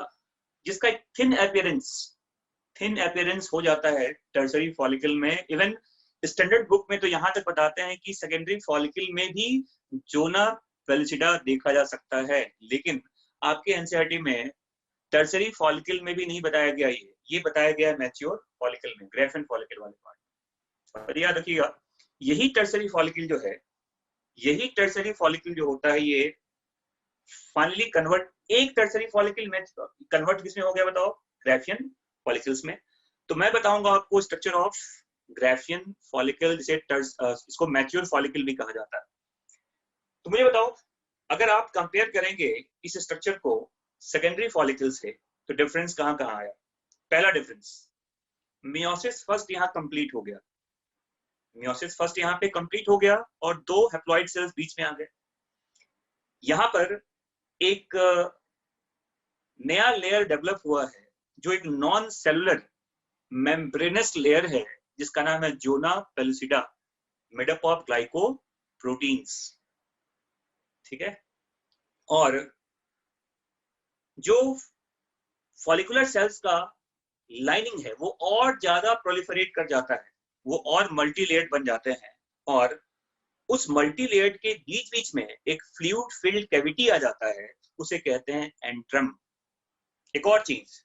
जिसका एक थिन अपीयरेंस हो जाता है टर्सरी फॉलिकल में। इवन स्टैंडर्ड बुक में तो यहां तक बताते हैं कि सेकेंडरी फॉलिकल में भी जोना पेलुसिडा देखा जा सकता है, लेकिन आपके एनसीईआरटी में टर्सरी फॉलिकल में भी नहीं बताया गया। ये बताया गया है मैच्योर फॉलिकल में, ग्रेफिन फॉलिकल वाले पार्ट। और याद रखिएगा, यही टर्सरी फॉलिकल जो है, यही टर्सरी फॉलिकल जो होता है, ये फाइनली कन्वर्ट, एक टर्सरी फॉलिकल में कन्वर्ट किसमें हो गया बताओ? ग्राफियन फॉलिकल्स में। तो मैं बताऊंगा आपको स्ट्रक्चर ऑफ ग्राफियन फॉलिकल, जिसे इसको मैच्योर फॉलिकल भी कहा जाता है। तो मुझे बताओ, अगर आप कंपेयर करेंगे इस स्ट्रक्चर को सेकेंडरी फॉलिकल से, तो डिफरेंस कहां कहां आया? पहला डिफरेंस, मियोसिस फर्स्ट यहां कंप्लीट हो गया, मियोसिस फर्स्ट यहां पे कंप्लीट हो गया और दो हैप्लॉइड सेल्स बीच में आ गए। यहां पर एक नया लेयर डेवलप हुआ है, जो एक नॉन सेलुलर मेम्ब्रेनस लेयर है, जिसका नाम है zona pellucida, made up of glycoproteins. ठीक है। और जो फॉलिकुलर सेल्स का लाइनिंग है, वो और ज्यादा प्रोलिफरेट कर जाता है, वो और मल्टीलेयर्ड बन जाते हैं। और उस मल्टीलेयर्ड के बीच बीच में एक फ्लूइड फिल्ड कैविटी आ जाता है, उसे कहते हैं एंट्रम। एक और चीज,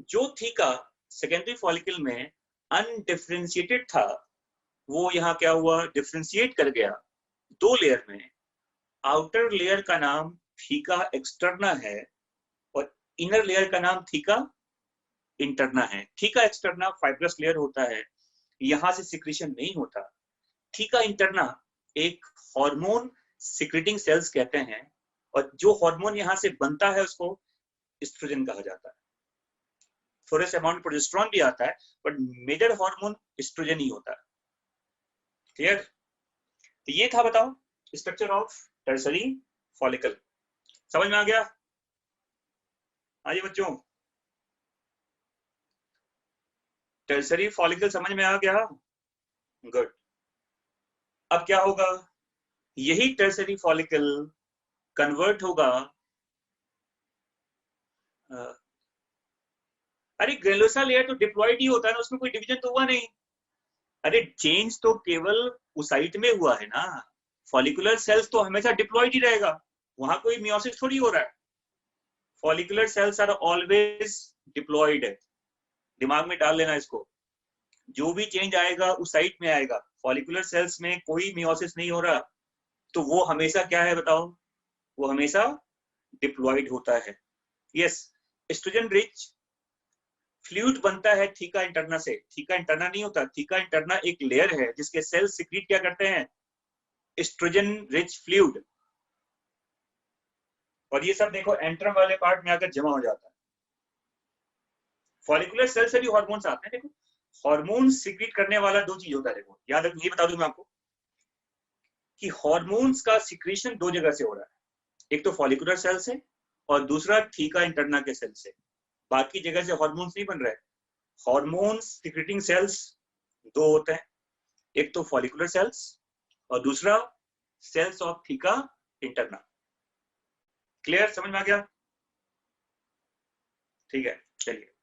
जो थीका सेकेंडरी फॉलिकल में अनडिफरेंशिएटेड था, वो यहाँ क्या हुआ? डिफरेंशिएट कर गया दो लेयर में। आउटर लेयर का नाम थीका एक्सटर्ना है और इनर लेयर का नाम थीका इंटरना है। थीका एक्सटर्ना फाइब्रस लेयर होता है, यहां से सिक्रीशन नहीं होता। थीका इंटरना एक हार्मोन सिक्रेटिंग सेल्स कहते हैं, और जो हार्मोन यहां से बनता है उसको एस्ट्रोजन कहा जाता है। थोड़े से अमाउंट प्रोजेस्टेरॉन भी आता है, बट मेजर हार्मोन एस्ट्रोजन ही होता है। क्लियर? तो ये था, बताओ, स्ट्रक्चर ऑफ टर्सरी फॉलिकल। समझ में आ गया? आइए बच्चों, टर्सरी फॉलिकल समझ में आ गया? गुड। अब क्या होगा? यही टर्सरी फॉलिकल कन्वर्ट होगा, अरे ग्रेनुलोसा लेयर तो डिप्लॉइड ही होता है ना, उसमें कोई डिवीजन तो हुआ नहीं। अरे चेंज तो केवल उस साइट में हुआ है ना, फॉलिकुलर सेल्स तो हमेशा डिप्लॉइड ही रहेगा, वहां कोई मियोसिस थोड़ी हो रहा है। Follicular cells are always diploid है, दिमाग में डाल लेना इसको। जो भी चेंज आएगा उस साइट में आएगा, फॉलिकुलर सेल्स में कोई मियोसिस नहीं हो रहा, तो वो हमेशा क्या है बताओ? वो हमेशा डिप्लॉइड होता है। यस, एस्ट्रोजन रिच फ्लूइड बनता है थीका इंटरना से। थीका इंटरना नहीं होता, थीका इंटरना एक लेयर है जिसके सेल सिक्रीट क्या करते हैं? Estrogen rich fluid. और ये सब देखो एंट्रम वाले पार्ट में आकर जमा हो जाता है। फॉलिकुलर सेल से भी हार्मोन्स आते हैं। देखो हार्मोन सिक्रीट करने वाला दो चीज होता है, देखो याद रखो, ये बता दूं मैं आपको कि हार्मोन्स का सिक्रीशन दो जगह से हो रहा है, एक तो फॉलिकुलर सेल से और दूसरा थीका इंटरना के सेल से। बाकी जगह से हार्मोन्स नहीं बन रहे। हार्मोन्स सिक्रेटिंग सेल्स दो होते हैं, एक तो फॉलिकुलर सेल्स और दूसरा सेल्स ऑफ थीका इंटरना। क्लियर? समझ में आ गया? ठीक है, चलिए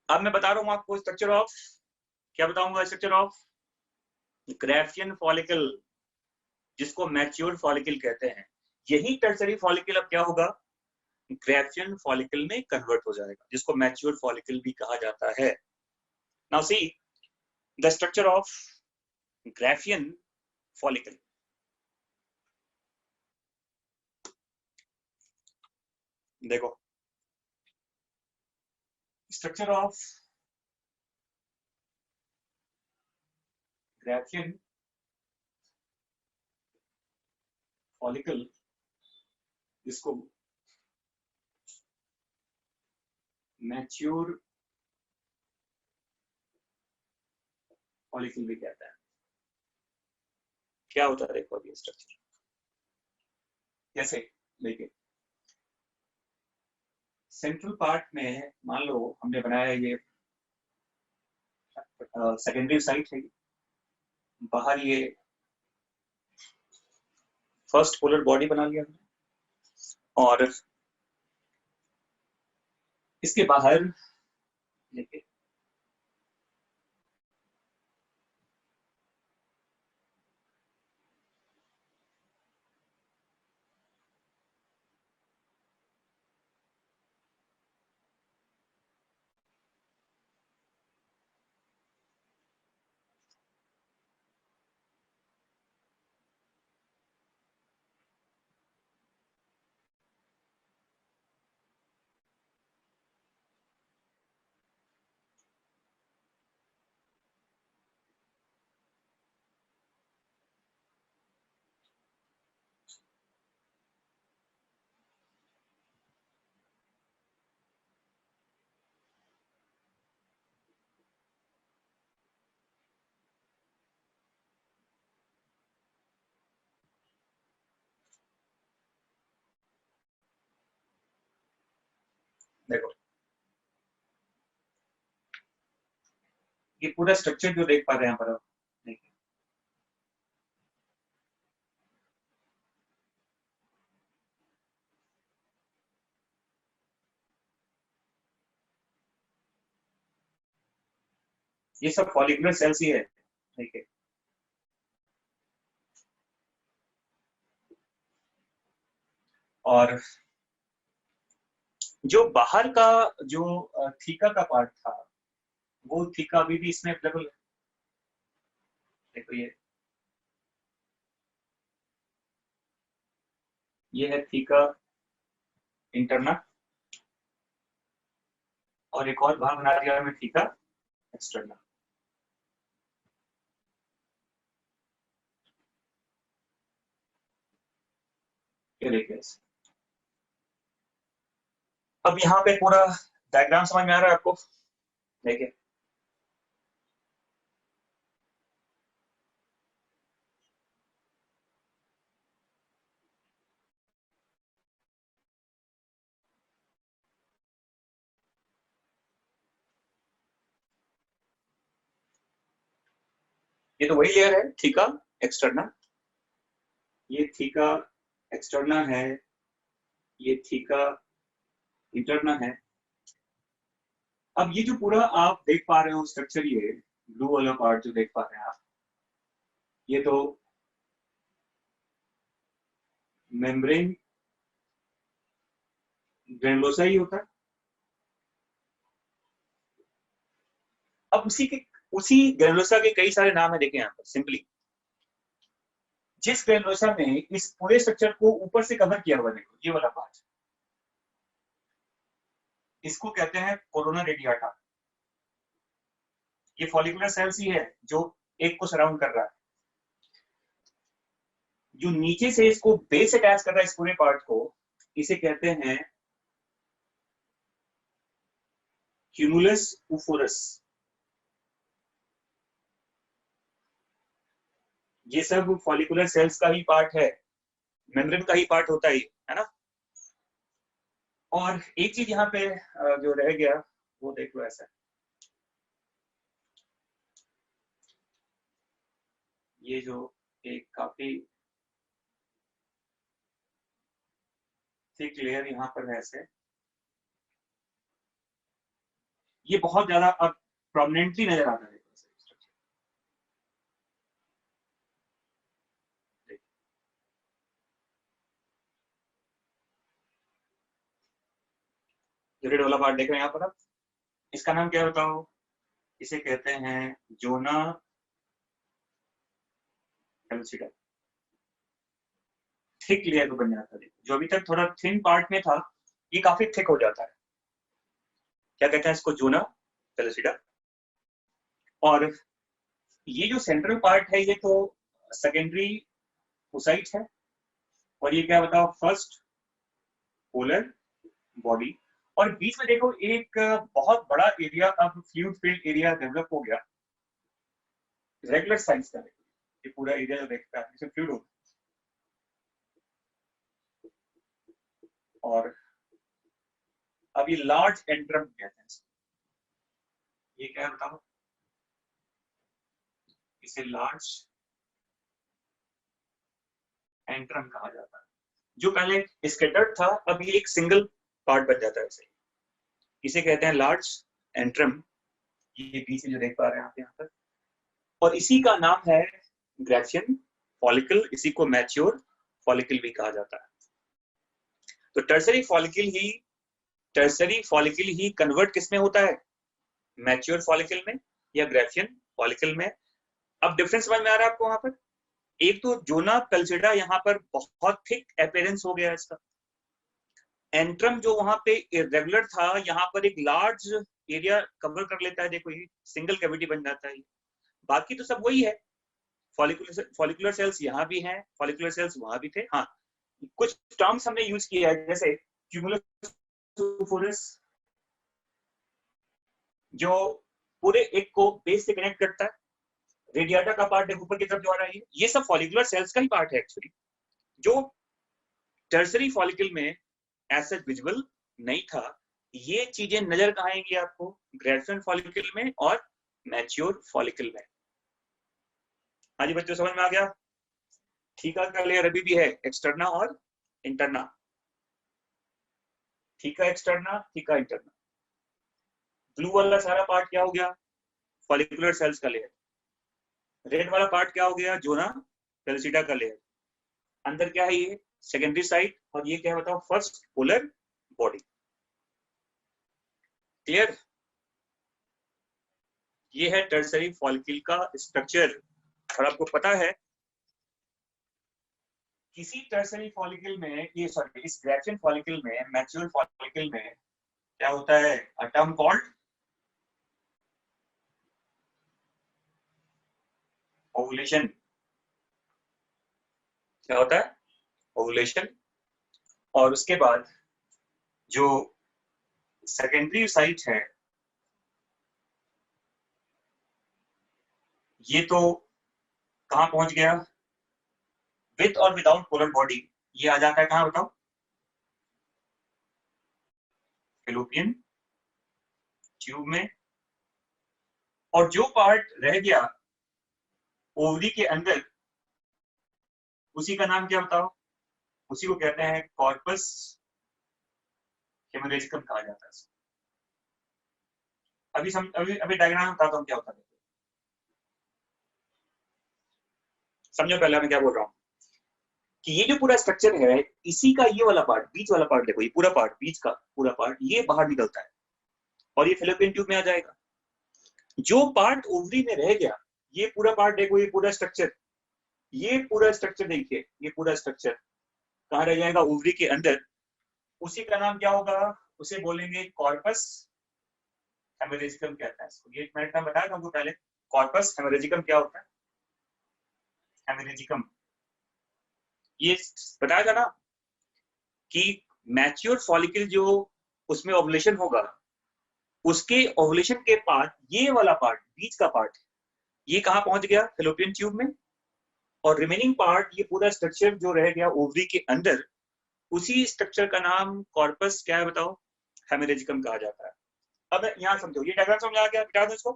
अब मैं बता रहा हूं आपको स्ट्रक्चर ऑफ, क्या बताऊंगा? स्ट्रक्चर ऑफ ग्राफियन फॉलिकल, जिसको मैच्योर फॉलिकल कहते हैं। यही टर्सरी फॉलिकल अब क्या होगा? ग्राफियन फॉलिकल में कन्वर्ट हो जाएगा, जिसको मैच्योर फॉलिकल भी कहा जाता है। Now see the structure of Graafian follicle. देखो Structure of Graafian follicle, जिसको मैच्योर फॉलिकल भी कहता है। क्या होता है देखो अभी स्ट्रक्चर, जैसे देखिए सेंट्रल पार्ट में मान लो हमने बनाया ये सेकेंडरी साइट है, बाहर ये फर्स्ट पोलर बॉडी बना लिया हमने, और इसके बाहर देखिए देखो ये पूरा स्ट्रक्चर जो देख पा रहे हैं यहाँ पर देखिए, ये सब फॉलिकुलर सेल्स ही है। देखिए और जो बाहर का जो थीका का पार्ट था, वो थीका अभी भी इसमें अवेलेबल है। देखो ये है थीका इंटरना, और एक और भाग बना दिया हमने थीका एक्सटर्ना। ये देखिए अब यहाँ पे पूरा डायग्राम समझ में आ रहा है आपको? देखिए ये तो वही लेयर है थीका एक्सटर्ना, ये थीका एक्सटर्ना है, ये थीका इंटरना है। अब ये जो पूरा आप देख पा रहे हो स्ट्रक्चर, ये ब्लू वाला पार्ट जो देख पा रहे हैं आप, ये तो मेम्ब्रेन ग्रैनुलोसा ही होता है। अब उसी ग्रैनुलोसा के कई सारे नाम है, देखें यहाँ पर सिंपली जिस ग्रैनुलोसा में इस पूरे स्ट्रक्चर को ऊपर से कवर किया हुआ, देखो ये वाला पार्ट, इसको कहते हैं कोरोना रेडियाटा। ये फॉलिकुलर सेल्स ही है जो एक को सराउंड कर रहा है। जो नीचे से इसको बेस अटैच कर रहा है इस पूरे पार्ट को, इसे कहते हैं क्यूमुलस उफोरस। ये सब फॉलिकुलर सेल्स का ही पार्ट है, मेम्ब्रेन का ही पार्ट होता है ना। और एक चीज यहाँ पे जो रह गया वो देख लो, ऐसा ये जो एक काफी थिक लेयर यहाँ पर है ऐसे, ये बहुत ज्यादा अब प्रोमिनेंटली नजर आता है। रेड वाला पार्ट देख रहे हैं यहाँ पर आप, इसका नाम क्या बताओ? इसे कहते हैं जोना पेलुसिडा। थिक लेयर बन जाता है, जो अभी तक थोड़ा थिन पार्ट में था ये काफी थिक हो जाता है। क्या कहते हैं इसको, जोना पेलुसिडा। और ये जो सेंट्रल पार्ट है ये तो सेकेंडरी ओसाइट है, और ये क्या बताओ, फर्स्ट पोलर बॉडी। और बीच में देखो एक बहुत बड़ा एरिया अब फ्लूइड फील्ड एरिया डेवलप हो गया, रेगुलर साइज का। ये पूरा एरिया जो देखता है इसे फ्लूइड होता है। और अब ये लार्ज एंट्रम कहते हैं, ये क्या है बताओ, इसे लार्ज एंट्रम कहा जाता है। जो पहले स्कैटर्ड था अब ये एक सिंगल पार्ट बन जाता है, इसे कहते हैं लार्ज एंट्रम। ये बीच में जो देख पा रहे हैं आप यहाँ पर, और इसी का नाम है ग्रेफियन फॉलिकल, इसी को मैच्योर फॉलिकल भी कहा जाता है। तो टर्सरी फॉलिकल ही कन्वर्ट किसमें होता है, मैच्योर फॉलिकल में या ग्रेफियन फॉलिकल में। अब डिफरेंस समझ में आ रहा है आपको वहां पर। एक तो जोना पेलुसिडा यहाँ पर बहुत थिक अपीयरेंस हो गया इसका, एंट्रम जो वहां पे इरेगुलर था यहाँ पर एक लार्ज एरिया कवर कर लेता है, देखो ये सिंगल कैविटी बन जाता है। बाकी तो सब वही है, फॉलिकुलर सेल्स यहाँ भी हैं, फॉलिकुलर सेल्स वहां भी थे। हाँ, कुछ टर्म्स हमने यूज किया है, जैसे क्यूमुलस जो पूरे एक को बेस से कनेक्ट करता है, रेडिएटा का पार्ट ऊपर की तरफ जो आ रहा है, ये सब फॉलिकुलर सेल्स का ही पार्ट है एक्चुअली, जो टर्सरी फॉलिकल में ऐसा विजिबल नहीं था। ये चीजें नजर कहाँ आएंगी आपको, ग्रेफियन फॉलिकल में और मैच्योर फॉलिकल में। हाँ जी बच्चों, समझ में आ गया। थीका का लेयर अभी भी है, एक्सटर्ना और interna, theca externa, theca interna. Blue वाला सारा पार्ट क्या हो गया, फॉलिकुलर सेल्स का लेयर। रेड वाला पार्ट क्या हो गया, जोना पेलुसिडा का लेयर। अंदर क्या है, ये सेकेंडरी साइड, और ये क्या है बताओ, फर्स्ट पोलर बॉडी। क्लियर। ये है टर्सरी फॉलिकल का स्ट्रक्चर। और आपको पता है किसी टर्सरी फॉलिकल में, ये सॉरी इस ग्रेफियन फॉलिकल में, मैच्योर फॉलिकल में क्या होता है, अ टर्म कॉल्ड ओवुलेशन। क्या होता है, ओवुलेशन। और उसके बाद जो सेकेंडरी साइट है, ये तो कहां पहुंच गया, विद और विदाउट पोलर बॉडी, ये आ जाता है कहां बताओ, फैलोपियन ट्यूब में। और जो पार्ट रह गया ओवरी के अंदर, उसी का नाम क्या बताओ, उसी को कहते हैं कॉर्पस हेमोरेजिकम कहा जाता है। अभी डायग्राम बताता हूँ क्या होता है, समझो पहले मैं क्या बोल रहा हूँ। कि ये जो पूरा स्ट्रक्चर है, इसी का ये वाला पार्ट, बीच वाला पार्ट देखो, ये पूरा पार्ट, बीच का पूरा पार्ट ये बाहर निकलता है और ये फैलोपियन ट्यूब में आ जाएगा। जो पार्ट ओवरी में रह गया, ये पूरा पार्ट देखो, ये पूरा स्ट्रक्चर, ये पूरा स्ट्रक्चर देखिए, ये पूरा स्ट्रक्चर कहाँ रह जाएगा, ओवरी के अंदर। उसी का नाम क्या होगा, उसे बोलेंगे कॉर्पस हेमोरेजिकम कहता है इसको। ये मैंने नाम बताया तुमको पहले, कॉर्पस हेमोरेजिकम क्या होता है, हेमोरेजिकम। ये बताया था ना कि मैच्योर फॉलिकल जो उसमें ओवुलेशन होगा, उसके ओवुलेशन के बाद ये वाला पार्ट, बीच का पार्ट, ये कहाँ पहुंच गया, फैलोपियन ट्यूब में। और रिमेनिंग पार्ट, ये पूरा स्ट्रक्चर जो रह गया ओवरी के अंदर, उसी स्ट्रक्चर का नाम कॉर्पस क्या है बताओ, हेमोरेजिकम कहा जाता है। अब यहाँ समझो, ये डायग्राम समझ आ गया, मिटा दो इसको।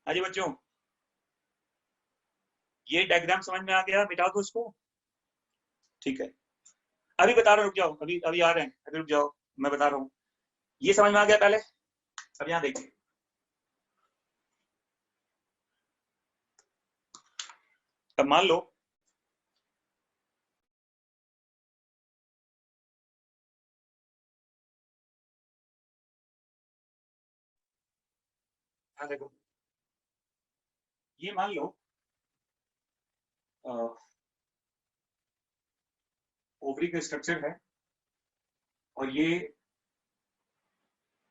हाँ जी बच्चों, ये डायग्राम समझ में आ गया, मिटा दो इसको। ठीक है, अभी बता रहा हूँ, रुक जाओ, अभी अभी आ रहे हैं, अभी रुक जाओ, मैं बता रहा हूँ। ये समझ में आ गया पहले। अब यहाँ देखिए, अब मान लो देखो, ये मान लो ओवरी का स्ट्रक्चर है, और ये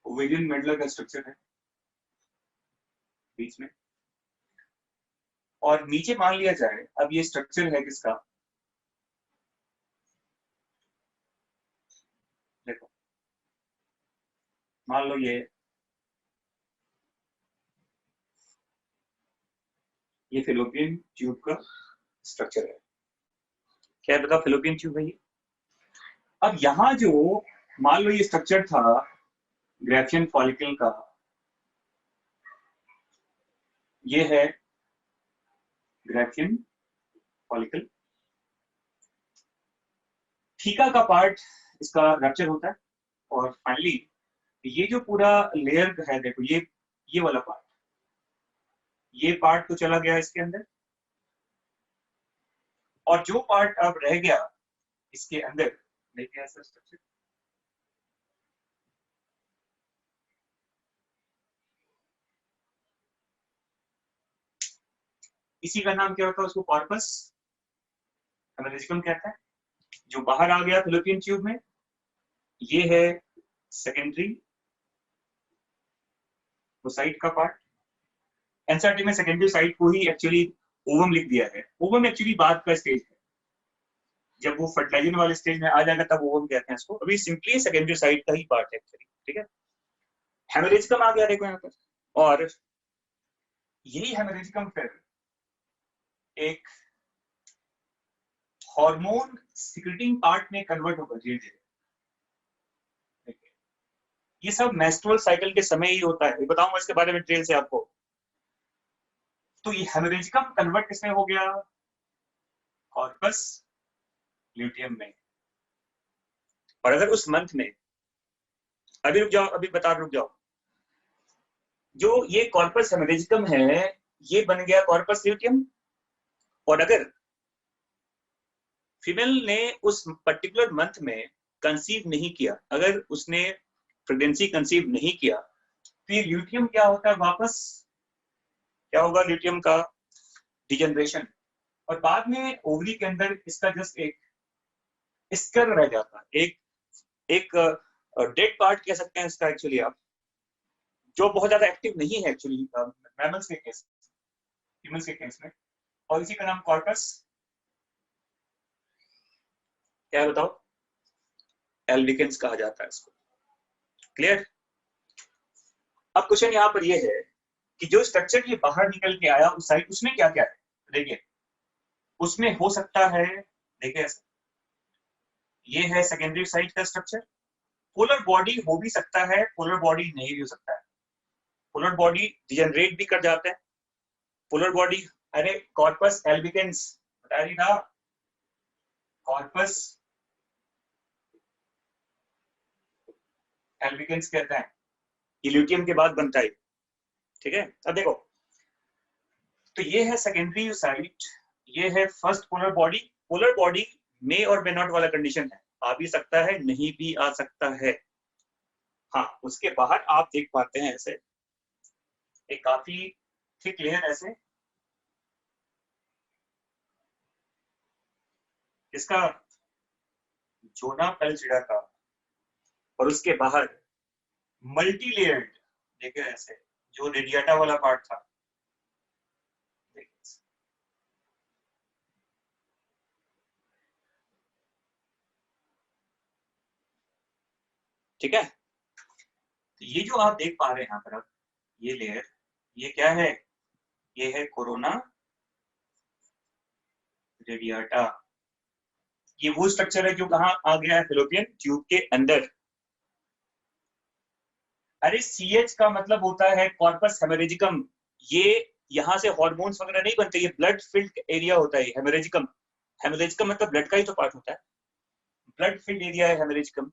ओवेरियन मेडुला का स्ट्रक्चर है बीच में, और नीचे मान लिया जाए अब ये स्ट्रक्चर है किसका, देखो मान लो ये फेलोपियन ट्यूब का स्ट्रक्चर है, क्या है, बताओ फेलोपियन ट्यूब है ये। अब यहाँ जो मान लो ये स्ट्रक्चर था ग्रेफियन फॉलिकल का, ये है ग्रेफियन फॉलिकल, थीका का पार्ट इसका रप्चर होता है, और फाइनली ये जो पूरा लेयर है, देखो ये वाला पार्ट, ये पार्ट तो चला गया इसके अंदर, और जो पार्ट अब रह गया इसके अंदर, देखिए ऐसा स्ट्रक्चर, इसी का नाम क्या होता है, उसको कॉर्पस हेमरेजिकम कहता है। जो बाहर आ गया फेलोपियन ट्यूब में, ये है सेकेंडरी साइट का पार्ट। एनसीईआरटी में सेकेंडरी साइट को ही एक्चुअली ओवम लिख दिया है, ओवम एक्चुअली बाद का स्टेज है, जब वो फर्टिलाइजेशन वाले स्टेज में आ जाएगा तब ओवम कहते हैं इसको, अभी सिंपली सेकेंडरी साइट का ही पार्ट है एक्चुअली, ठीक है। हेमरेजिकम आ गया देखो यहाँ पर, और यही हेमरेजिकम फिर एक हार्मोन सिक्रेटिंग पार्ट में कन्वर्ट होगा धीरे धीरे। ये सब मेंस्ट्रुअल साइकिल के समय ही होता है, बताऊंगा इसके बारे में डिटेल से आपको। तो ये हेमरेजिकम कन्वर्ट किसमें हो गया, कॉर्पस ल्यूटियम में। और अगर उस मंथ में, अभी रुक जाओ, अभी बता रुक जाओ, जो ये कॉर्पस हेमरेजिकम है ये बन गया कॉर्पस ल्यूटियम, और अगर फीमेल ने उस पर्टिकुलर मंथ में कंसीव नहीं किया, अगर उसने प्रेगनेंसी कंसीव नहीं किया, तो ये ल्यूटियम क्या होता है, वापस क्या होगा, ल्यूटियम का डिजनरेशन, और बाद में ओवरी के अंदर इसका जस्ट एक स्कर रह जाता है, एक डेड पार्ट कह सकते हैं इसका एक्चुअली आप, जो बहुत ज्यादा एक्टिव नहीं है एक्चुअली मैमल्स के केस, फीमेल्स के केस में, और इसी का नाम कॉर्पस क्या है बताओ, एल्बिकेंस कहा जाता है इसको। क्लियर। अब क्वेश्चन यहाँ पर ये है कि जो स्ट्रक्चर ये बाहर निकल के आया उस साइड, उसमें क्या क्या है, देखिए उसमें हो सकता है, देखिए ये है सेकेंडरी साइड का स्ट्रक्चर, पोलर बॉडी हो भी सकता है, पोलर बॉडी नहीं भी हो सकता है, पोलर बॉडी डिजनरेट भी कर जाता है, पोलर बॉडी, अरे कॉर्पस एल्बिकेंस बता रही था, कॉर्पस एल्बिकेंस कहते हैं, ये ल्यूटियम के बाद बनता है, ठीक है। अब देखो, तो ये है सेकेंडरी साइट, ये है first polar body, polar body मे और मे नॉट वाला कंडीशन है, आ भी सकता है नहीं भी आ सकता है। हाँ, उसके बाहर आप देख पाते हैं ऐसे एक काफी थिक लेयर, ऐसे इसका जोना पेल्चिडा का, और उसके बाहर मल्टी लेयर्ड, देखिए ऐसे जो रेडियाटा वाला पार्ट था, ठीक है। तो ये जो आप देख पा रहे हैं यहाँ पर, ये लेयर, ये क्या है, ये है कोरोना रेडियाटा, ये वो स्ट्रक्चर है जो कहाँ आ गया है, फेलोपियन ट्यूब के अंदर। अरे CH का मतलब होता है कॉर्पस हेमरेजिकम, ये यहाँ से हॉर्मोन्स वगैरह नहीं बनते, ये ब्लड फिल्ड एरिया होता है हेमरेजिकम, हेमरेजिकम मतलब ब्लड का ही तो पार्ट होता है, ब्लड फिल्ड एरिया है हेमरेजिकम,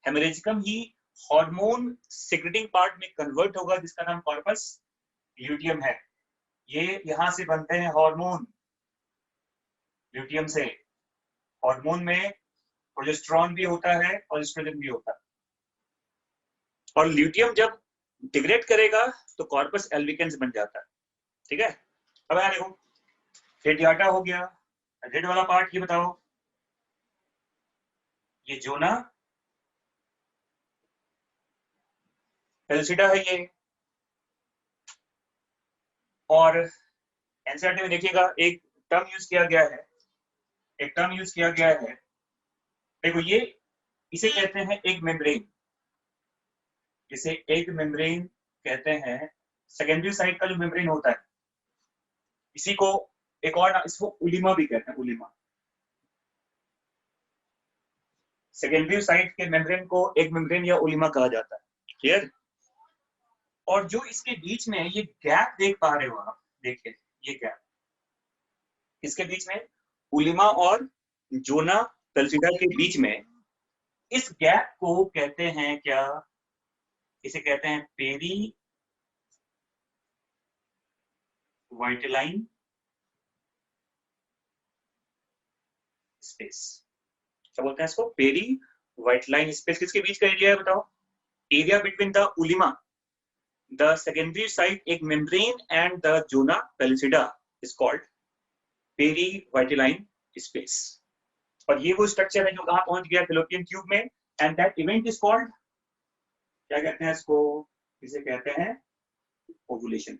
हेमरेजिकम ही हार्मोन सिक्रेटिंग पार्ट में कन्वर्ट होगा, जिसका नाम कॉर्पस ल्यूटियम है। ये यहाँ से बनते हैं हार्मोन, ल्यूटियम से, हार्मोन में प्रोजेस्टेरॉन भी होता है और एस्ट्रोजन भी होता है, और ल्यूटियम जब डिग्रेड करेगा तो कॉर्पस एल्बिकेंस बन जाता है, ठीक है। अब यहाँ देखो, रेडियाटा हो गया, रेड वाला पार्ट ये बताओ, ये जोना पेल्सिडा है ये। और एनसीईआरटी में देखिएगा एक टर्म यूज किया गया है, देखो ये, इसे कहते हैं एग मेम्ब्रेन, इसे एग मेम्ब्रेन कहते हैं। सेकेंडरी साइड का जो मेम्ब्रेन होता है, इसी को एक और इसको उलिमा भी कहते हैं, उलिमा। सेकेंडरी साइड के मेम्ब्रेन को एग मेम्ब्रेन या उलिमा कहा जाता है। क्लियर? और जो इसके बीच में ये गैप देख पा रहे हो आप, देखिए ये गैप, इसके बीच में उलिमा और जोना पेल्सिडा के बीच में, इस गैप को कहते हैं क्या? इसे कहते हैं पेरी वाइटलाइन स्पेस। क्या बोलते हैं इसको? Perivitelline space. किसके बीच का एरिया है बताओ? एरिया बिटवीन द उलिमा, the secondary site egg membrane and the zona pellucida is called perivitelline space। और ये वो स्ट्रक्चर है जो कहां पहुंच गया? फैलोपियन ट्यूब में। And that event is called, क्या कहते हैं इसको? इसे कहते हैं ओवुलेशन।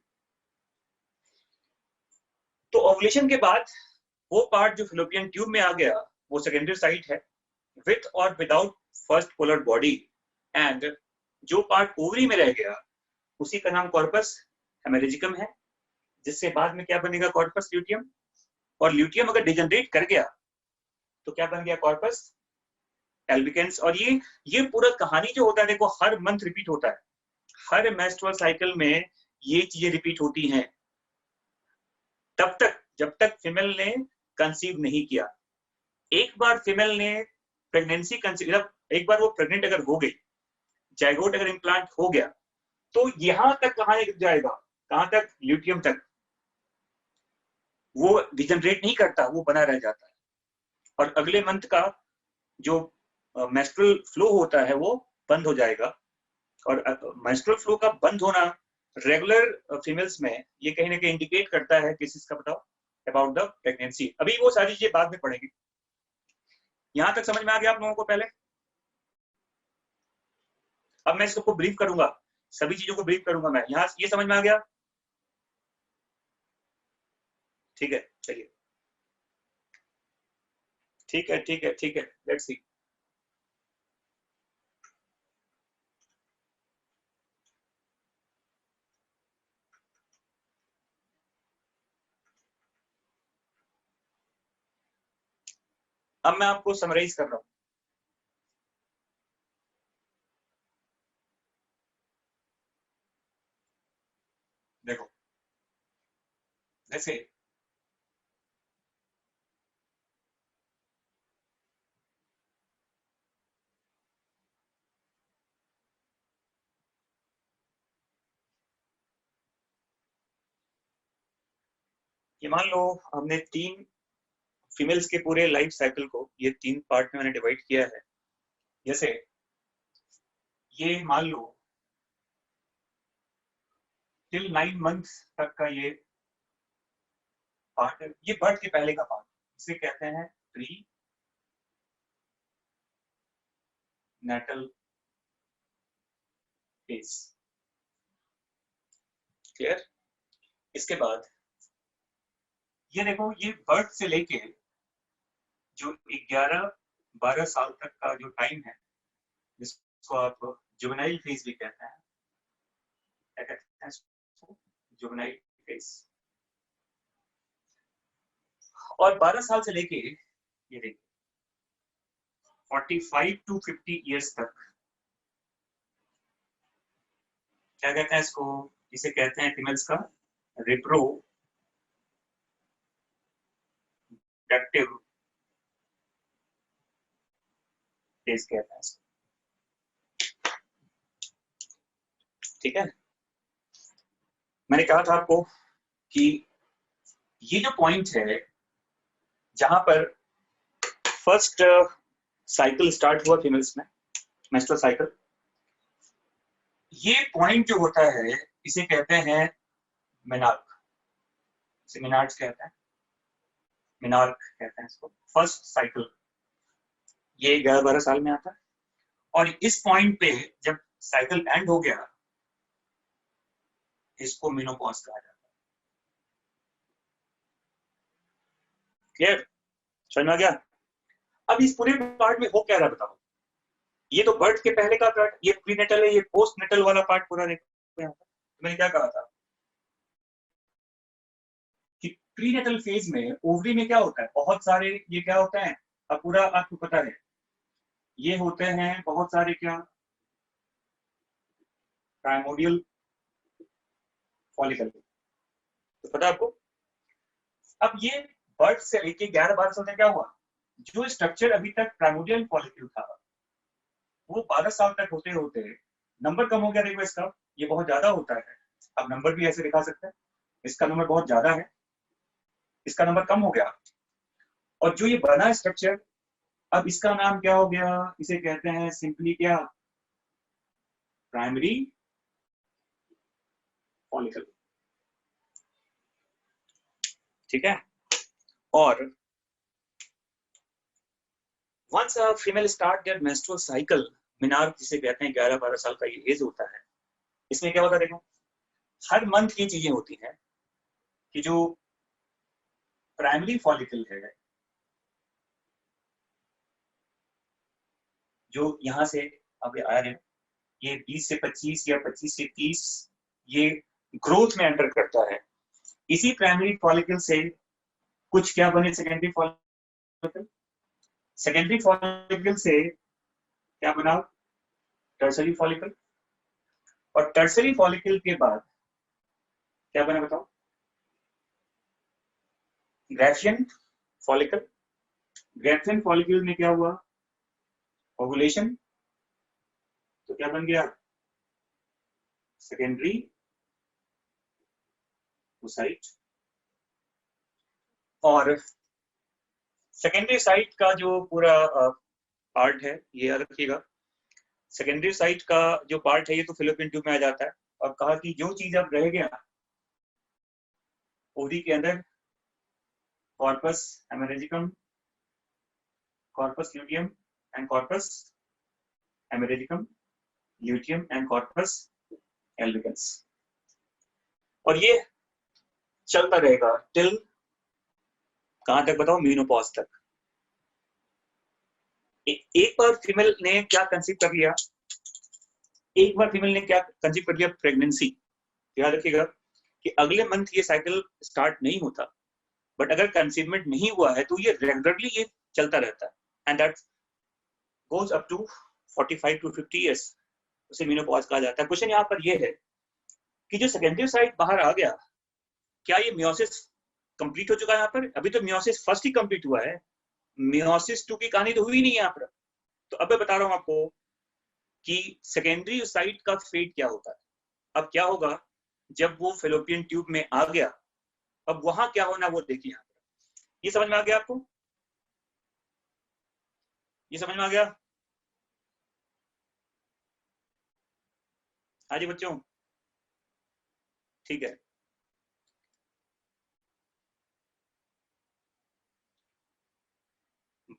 तो ओवुलेशन के बाद वो पार्ट जो फैलोपियन ट्यूब में आ गया, वो सेकेंडरी साइट है, विथ और without first polar body. And जो पार्ट ओवरी में रह गया, उसी का नाम कॉर्पस हेमेरेजिकम है, जिससे बाद में क्या बनेगा? Corpus luteum. और ल्यूटियम अगर डिजनरेट कर गया तो क्या बन गया? Corpus albicans. और ये पूरा कहानी जो होता है, देखो हर मंथ रिपीट होता है, हर मेंस्ट्रुअल साइकिल में ये चीजें रिपीट होती हैं, तब तक जब तक फीमेल ने कंसीव नहीं किया। एक बार फीमेल ने प्रेगनेंसी कंसीव, एक बार वो प्रेग्नेंट अगर हो गई, जाइगोट अगर इम्प्लांट हो गया, तो यहां तक कहां जाएगा? कहां तक? ल्यूटियम तक। वो डिजनरेट नहीं करता, वो बना रह जाता है। और अगले मंथ का जो मेंस्ट्रुअल फ्लो होता है वो बंद हो जाएगा। और मेंस्ट्रुअल फ्लो का बंद होना रेगुलर फीमेल्स में ये कहीं ना कहीं इंडिकेट करता है किस चीज का? बताओ, अबाउट द प्रेगनेंसी। अभी वो सारी चीजें बाद में पढ़ेंगे। यहां तक समझ में आ गया आप लोगों को? पहले अब मैं इसको ब्रीफ करूंगा, सभी चीजों को ब्रीफ करूंगा मैं। यहाँ ये समझ में आ गया? ठीक है, चलिए, ठीक है, ठीक है, ठीक है, लेट्स सी। अब मैं आपको समराइज कर रहा हूं। देखो, जैसे ये मान लो हमने 3 फीमेल्स के पूरे लाइफ साइकिल को ये 3 पार्ट में मैंने डिवाइड किया है। जैसे ये मान लो टिल 9 मंथ्स तक का ये पार्ट है, ये बर्थ के पहले का पार्ट, इसे कहते हैं प्री नेटल फेज। क्लियर? इसके बाद ये देखो, ये बर्थ से लेके जो 11-12 साल तक का जो टाइम है, जिसको आप जुवेनाइल फेज भी कहते हैं, क्या कहते हैं? Juvenile phase. और 12 साल से लेके ये देखिए 45 to 50 ईयर्स तक क्या कहते हैं इसको? इसे कहते हैं फीमेल्स का रिप्रोडक्टिव फेज कहते हैं इसको। ठीक है, मैंने कहा था आपको कि ये जो पॉइंट है जहां पर फर्स्ट साइकिल स्टार्ट हुआ फीमेल्स में, मेंस्ट्रुअल साइकिल, ये पॉइंट जो होता है इसे कहते हैं मेनार्क। इसे मेनार्क्स कहते हैं, मेनार्क कहते हैं इसको। फर्स्ट साइकिल ये 11-12 साल में आता है। और इस पॉइंट पे जब साइकिल एंड हो गया इसको मेनोपॉज कहा जाता है। क्लियर, समझ में आ गया? अब इस पूरे पार्ट में हो क्या रहा बताओ? ये तो बर्थ के पहले का पार्ट, ये प्रीनेटल है, ये पोस्ट नेटल वाला पार्ट पूरा देखो यहाँ पर। मैंने क्या कहा था कि प्रीनेटल फेज में ओवरी में क्या होता है, बहुत सारे ये क्या होता है, अब पूरा आपको पता है, ये होते हैं बहुत सारे क्या, प्राइमोडियल फॉलिकल, तो पता है आपको। अब ये बर्थ से लेके 11-12 साल तक क्या हुआ, जो स्ट्रक्चर अभी तक प्राइमोडियल फॉलिकल था वो 12 साल तक होते होते नंबर कम हो गया। देखो इसका, ये बहुत ज्यादा होता है, अब नंबर भी ऐसे दिखा सकते हैं, इसका नंबर बहुत ज्यादा है, इसका नंबर कम हो गया, और जो ये बना स्ट्रक्चर, अब इसका नाम क्या हो गया, इसे कहते हैं सिंपली क्या, प्राइमरी फॉलिकल। ठीक है, और once a female start their menstrual cycle, menarche जिसे कहते हैं, 11-12 साल का ये एज होता है, इसमें क्या होता है देखो, हर मंथ ये चीजें होती हैं कि जो प्राइमरी फॉलिकल है, जो यहाँ से अब आ रहे हैं, ये 20 से 25 या 25 से 30 ये ग्रोथ में एंटर करता है। इसी प्राइमरी फॉलिकल से कुछ क्या बने, सेकेंडरी फॉलिकल, सेकेंडरी फॉलिकल से क्या बना, टर्सरी फॉलिकल, और टर्सरी फॉलिकल के बाद क्या बना बताओ, ग्रेफियन फॉलिकल। ग्रेफियन फॉलिकल में क्या हुआ, ओवुलेशन, तो क्या बन गया, सेकेंडरी ओसाइट। और सेकेंडरी साइट का जो पूरा पार्ट है, ये याद रखिएगा, सेकेंडरी साइट का जो पार्ट है ये तो फिलोपियन ट्यूब में आ जाता है, और कहा कि जो चीज अब रह गया ओरी के अंदर, corpus haemorrhagicum, corpus luteum and corpus haemorrhagicum, luteum and corpus albicans, और ये चलता रहेगा टिल कहां तक बताओ, मेनोपॉज तक। एक बार फीमेल ने क्या कंसीव कर लिया, एक बार फीमेल ने क्या कंसीव कर लिया, प्रेगनेंसी, याद रखिएगा कि अगले मंथ ये साइकिल स्टार्ट नहीं होता, बट अगर कंसीवमेंट नहीं हुआ है तो ये रेगुलरली ये चलता रहता है, and that goes up to 45 to 50 years, उसे मेनोपॉज कहा जाता है। क्वेश्चन यहाँ पर ये है कि जो सेकेंडरी साइट बाहर आ गया, क्या ये मियोसिस कंप्लीट हो चुका है यहाँ पर? अभी तो मियोसिस फर्स्ट ही कंप्लीट हुआ है, मियोसिस 2 की कहानी तो हुई नहीं है यहाँ पर। तो अब मैं बता रहा हूँ आपको कि सेकेंडरी साइट का फेट क्या होता है। अब क्या होगा जब वो फेलोपियन ट्यूब में आ गया, अब वहां क्या होना वो देखिए यहाँ पर। ये समझ में आ गया आपको, ये समझ में आ गया? हाँ जी बच्चों, ठीक है।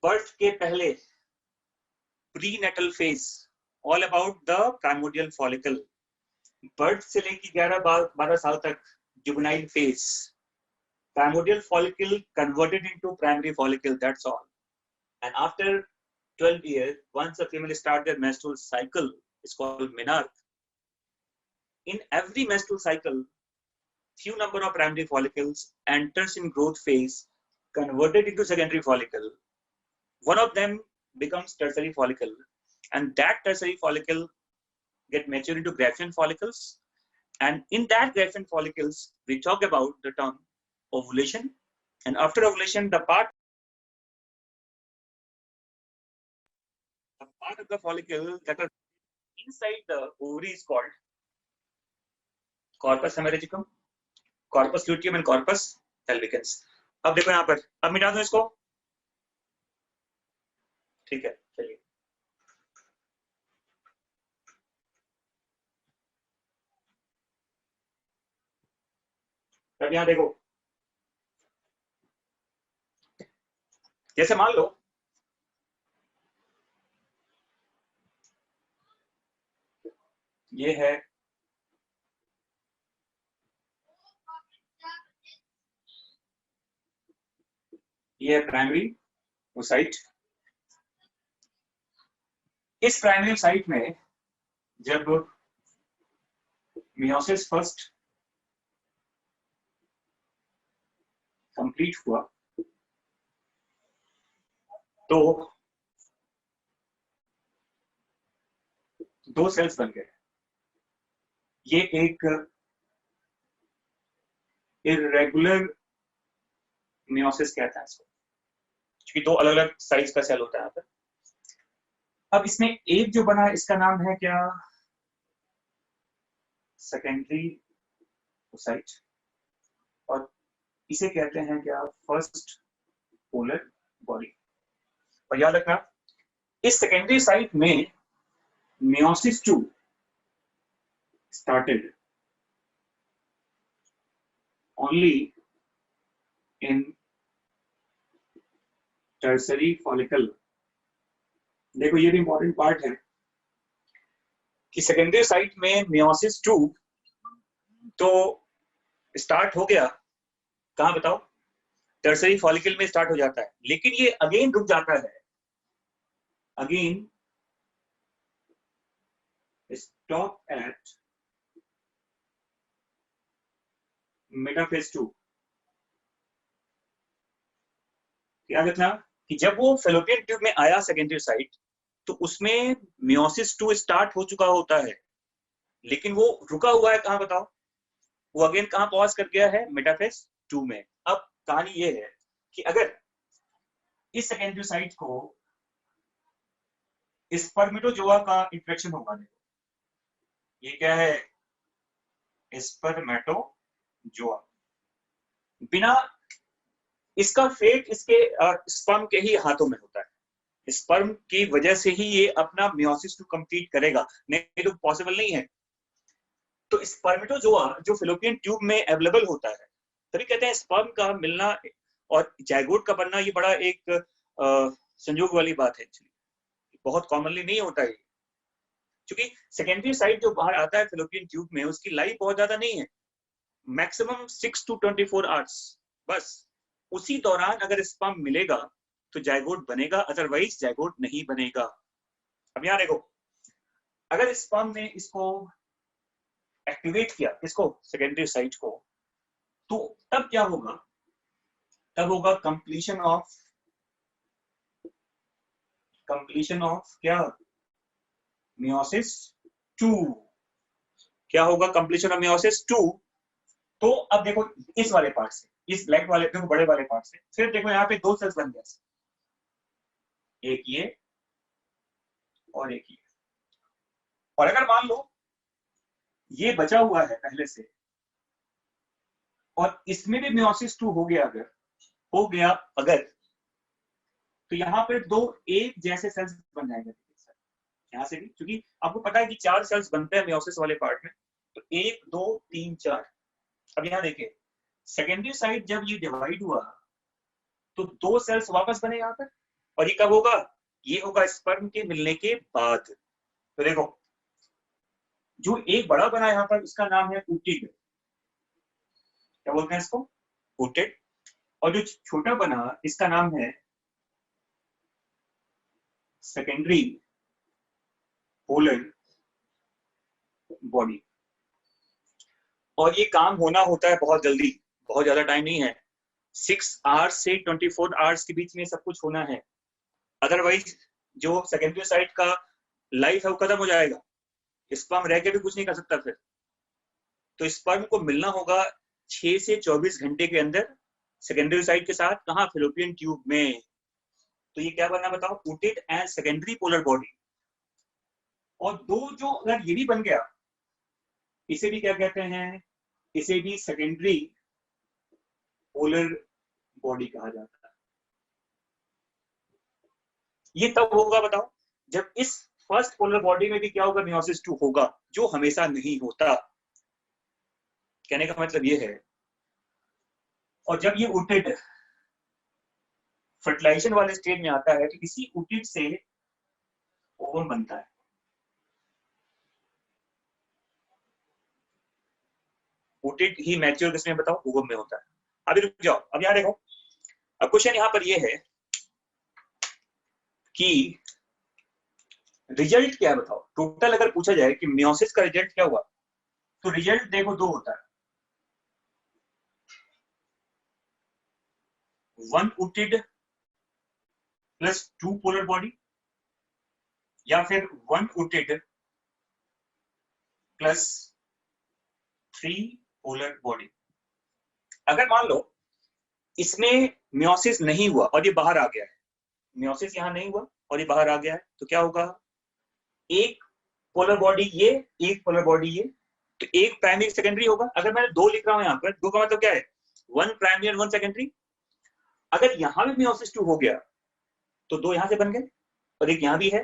बर्थ के पहले prenatal phase, all about the primordial follicle. Birth से लेके 11-12 साल तक juvenile phase, primordial follicle converted into primary follicle, that's all. And after 12 years, once a female starts their menstrual cycle, it's called menarche. In every menstrual cycle, few number of primary follicles enters in growth phase, converted into secondary follicle. One of them becomes tertiary follicle, and that tertiary follicle get mature into Graafian follicles. And in that Graafian follicles, we talk about the term ovulation. And after ovulation, the part of the follicle that are inside the ovary is called corpus hemerogicum, corpus luteum and corpus albicans. अब देखो यहाँ पर, अब मिटा दो इसको, ठीक है, चलिए। अब यहाँ देखो, जैसे मान लो ये है ये है प्राइमरी ओसाइट। इस प्राइमरी ओसाइट में जब मियोसिस फर्स्ट कंप्लीट हुआ तो दो सेल्स बन गए। ये एक इरेगुलर मियोसिस कहता है इसको, क्योंकि दो अलग अलग साइज का सेल होता है यहाँ पर। अब इसमें एक जो बना इसका नाम है क्या, सेकेंडरी ओसाइट, और इसे कहते हैं क्या, फर्स्ट पोलर बॉडी। और याद रखना इस सेकेंडरी साइट में meiosis 2 started only in tertiary follicle। देखो ये भी इंपॉर्टेंट पार्ट है कि सेकेंडरी साइट में मियोसिस 2 तो स्टार्ट हो गया, कहां बताओ, टर्सरी फॉलिकल में स्टार्ट हो जाता है, लेकिन ये अगेन रुक जाता है, अगेन स्टॉप एट मेटाफेज 2। याद रखना कि जब वो फेलोपियन ट्यूब में आया सेकेंडरी साइट तो उसमें मियोसिस 2 स्टार्ट हो चुका होता है, लेकिन वो रुका हुआ है कहां बताओ, वो अगेन कहां पॉज कर गया है, मेटाफेज 2 में। अब कहानी ये है कि अगर इस सेकेंडरी साइट को स्पर्मेटोजोआ का इंफेक्शन होगा, देखो ये क्या है, स्पर्मेटोजोआ, बिना इसका फेट इसके स्पर्म के ही हाथों में होता है, स्पर्म की वजह से ही ये अपना मियोसिस 2 कंप्लीट करेगा, नहीं तो पॉसिबल नहीं है। तो स्पर्मेटोजोआ जो फेलोपियन ट्यूब में अवेलेबल होता है, तभी कहते हैं स्पर्म का मिलना और जाइगोट का बनना ये बड़ा एक संयोग वाली बात है, बहुत कॉमनली नहीं होता है, क्योंकि सेकेंडरी साइट जो बाहर आता है फेलोपियन ट्यूब में उसकी लाइफ बहुत ज्यादा नहीं है, मैक्सिमम 6 to 24 आवर्स बस। उसी दौरान अगर स्पर्म मिलेगा तो जाइगोट बनेगा, अदरवाइज जाइगोट नहीं बनेगा। अब यहां देखो, अगर स्पर्म ने इसको एक्टिवेट किया, इसको सेकेंडरी साइट को, तो तब क्या होगा, तब होगा कंप्लीशन ऑफ क्या, मियोसिस 2। क्या होगा, कंप्लीशन ऑफ मियोसिस 2। तो अब देखो इस वाले पार्ट से, इस ब्लैक वाले, देखो बड़े वाले पार्ट से, फिर देखो यहाँ पे दो सेल्स बन गए, एक ये और एक ये। और अगर मान लो ये बचा हुआ है पहले से और इसमें भी मियोसिस 2 हो गया, अगर तो यहाँ पर दो एक जैसे सेल्स बन जाएंगे यहाँ से भी, क्योंकि आपको पता है कि 4 सेल्स बनते हैं मियोसिस वाले पार्ट में, तो 1 2 3 4। अब यहाँ देखिए सेकेंडरी साइट जब ये डिवाइड हुआ तो 2 सेल्स वापस बने यहाँ पर, और ये कब होगा, ये होगा स्पर्म के मिलने के बाद। तो देखो जो एक बड़ा बना यहाँ पर इसका नाम है ऊटिड, क्या बोलते हैं इसको, ऊटिड, और जो छोटा बना इसका नाम है सेकेंडरी पोलर बॉडी। और ये काम होना होता है बहुत जल्दी, बहुत ज्यादा टाइम नहीं है, 6 आवर्स से 24 आवर्स के बीच में सब कुछ होना है, अदरवाइज जो सेकेंडरी साइट का लाइफ है वो खत्म हो जाएगा, स्पर्म रह के भी कुछ नहीं कर सकता फिर। तो स्पर्म को मिलना होगा 6 से 24 घंटे के अंदर सेकेंडरी साइट के साथ, कहाँ, फेलोपियन ट्यूब में। तो ये क्या बनना बताओ, ootid and secondary polar body. और दो जो अगर ये भी बन गया, इसे भी क्या कहते हैं, इसे भी सेकेंडरी पोलर बॉडी कहा जाता है। ये तब होगा बताओ जब इस फर्स्ट पोलर बॉडी में भी क्या होगा, मियोसिस 2 होगा, जो हमेशा नहीं होता। कहने का मतलब ये है, और जब ये ऊटिड फर्टिलाइजेशन वाले स्टेज में आता है तो इसी ऊटिड से ओवम बनता है। ऊटिड ही मैच्योर किसमें बताओ, ओवम में होता है। अभी रुक जाओ, अब यहाँ देखो अब क्वेश्चन यहां पर ये है कि रिजल्ट क्या है बताओ। टोटल अगर पूछा जाए कि मियोसिस का रिजल्ट क्या हुआ, तो रिजल्ट देखो दो होता है, one ootid plus two polar body, या फिर one ootid plus three polar body. अगर मान लो इसमें मियोसिस नहीं हुआ और ये बाहर आ गया है, मियोसिस यहां नहीं हुआ और ये बाहर आ गया है, तो क्या होगा, एक पोलर बॉडी ये, एक पोलर बॉडी ये, तो एक प्राइमरी सेकेंडरी होगा। अगर मैं दो लिख रहा हूं यहां पर, दो का मतलब क्या है, वन प्राइमरी और वन सेकेंडरी। अगर यहां भी मियोसिस टू हो गया तो दो यहां से बन गए और एक यहां भी है,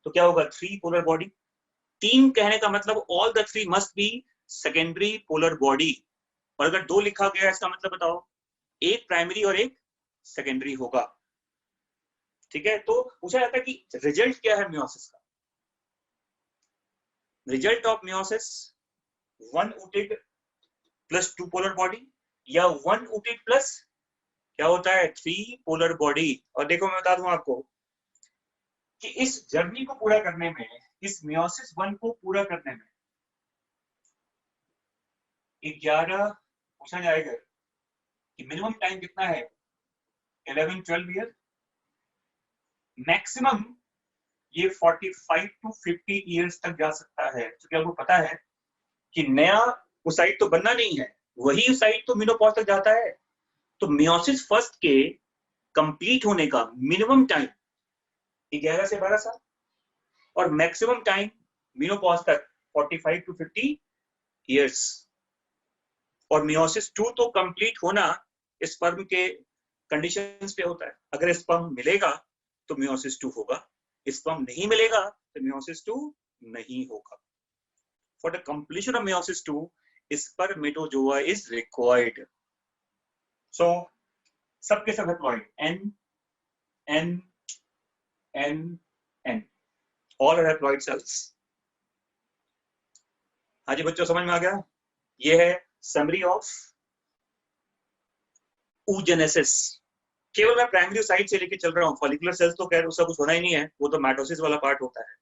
तो क्या होगा, थ्री पोलर बॉडी। तीन कहने का मतलब all the three must be secondary polar body. और अगर दो लिखा गया इसका मतलब बताओ, एक प्राइमरी और एक सेकेंडरी होगा। ठीक है, तो पूछा जाता है कि रिजल्ट क्या है मियोसिस का। Result of meiosis, one ootid plus two polar body, या वन ऊटेड प्लस क्या होता है, थ्री पोलर बॉडी। और देखो मैं बता दूं आपको कि इस जर्नी को पूरा करने में, इस मियोसिस वन को पूरा करने में 11 पूछा जाएगा कि मिनिमम टाइम कितना है, 11-12 ईयर, मैक्सिमम ये 45 to 50 ईयर्स तक जा सकता है। क्योंकि आपको पता है कि नया ओसाइट तो बनना नहीं है, वही ओसाइट तो मेनोपॉज तक जाता है। तो मियोसिस फर्स्ट के कंप्लीट होने का मिनिमम टाइम 11 से 12 साल और मैक्सिमम टाइम मेनोपॉज तक 45 to 50 ईयर्स। और मियोसिस टू तो कंप्लीट होना स्पर्म के कंडीशंस पे होता है। अगर स्पर्म मिलेगा तो मियोसिस टू होगा, स्पर्म नहीं मिलेगा तो मियोसिस टू नहीं होगा। For the completion of meiosis two, spermatozoa is required. So सबके सब haploid, n n n n, all are haploid cells. हाँ जी बच्चों, समझ में आ गया। ये है समरी ऑफ oogenesis। केवल मैं प्राइमरी साइड से लेके चल रहा हूँ, फॉलिकुलर सेल्स तो खैर उसका कुछ होना ही नहीं है, वो तो माइटोसिस वाला पार्ट होता है।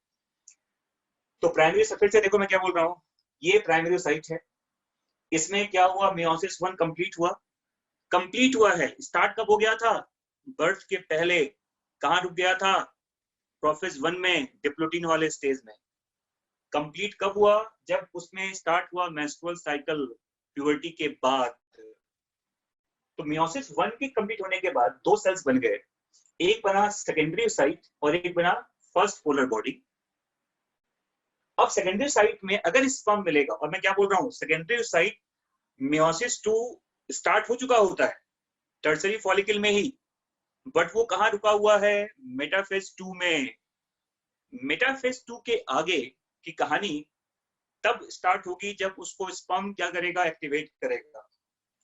तो प्राइमरी फिर से देखो मैं क्या बोल रहा हूँ, ये प्राइमरी साइट है, इसमें क्या हुआ, मियोसिस वन कंप्लीट हुआ है। स्टार्ट कब हो गया था, बर्थ के पहले। कहाँ रुक गया था, प्रोफेज वन में, डिप्लोटीन वाले स्टेज में। कंप्लीट कब हुआ, जब उसमें स्टार्ट हुआ मेंस्ट्रुअल साइकिल, प्यूबर्टी के बाद। तो मियोसिस वन के कंप्लीट होने के बाद दो सेल्स बन गए, एक बना सेकेंडरी साइट और एक बना फर्स्ट पोलर बॉडी। अब सेकेंडरी साइट में अगर स्पर्म मिलेगा, और मैं क्या बोल रहा हूं, secondary site meiosis two start हो चुका होता है टर्सरी फॉलिकल में ही, बट वो कहां रुका हुआ है, मेटाफेज टू में। मेटाफेज टू के आगे की कहानी तब स्टार्ट होगी जब उसको स्पर्म क्या करेगा, एक्टिवेट करेगा।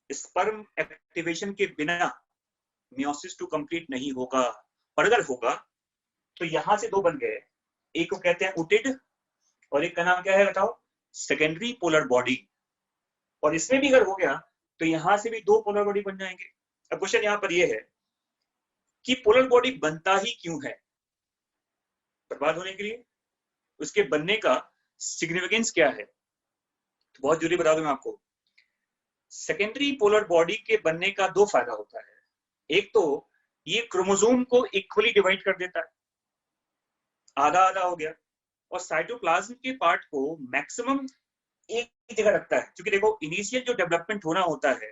स्पर्म एक्टिवेशन के बिना मियोसिस टू कंप्लीट नहीं होगा। और अगर होगा तो यहां से दो बन गए, एक को कहते हैं ऊटेड और एक का नाम क्या है बताओ, सेकेंडरी पोलर बॉडी। और इसमें भी अगर हो गया तो यहां से भी दो पोलर बॉडी बन जाएंगे। अब क्वेश्चन यहां पर यह है कि पोलर बॉडी बनता ही क्यों है, बर्बाद होने के लिए, उसके बनने का सिग्निफिकेंस क्या है। तो बहुत जरूरी बता दूं मैं आपको, सेकेंडरी पोलर बॉडी के बनने का दो फायदा होता है। एक तो ये क्रोमोसोम को इक्वली डिवाइड कर देता है, आधा आधा हो गया, और साइटोप्लाज्म के पार्ट को मैक्सिमम एक ही जगह रखता है। क्योंकि देखो इनिशियल जो डेवलपमेंट होना होता है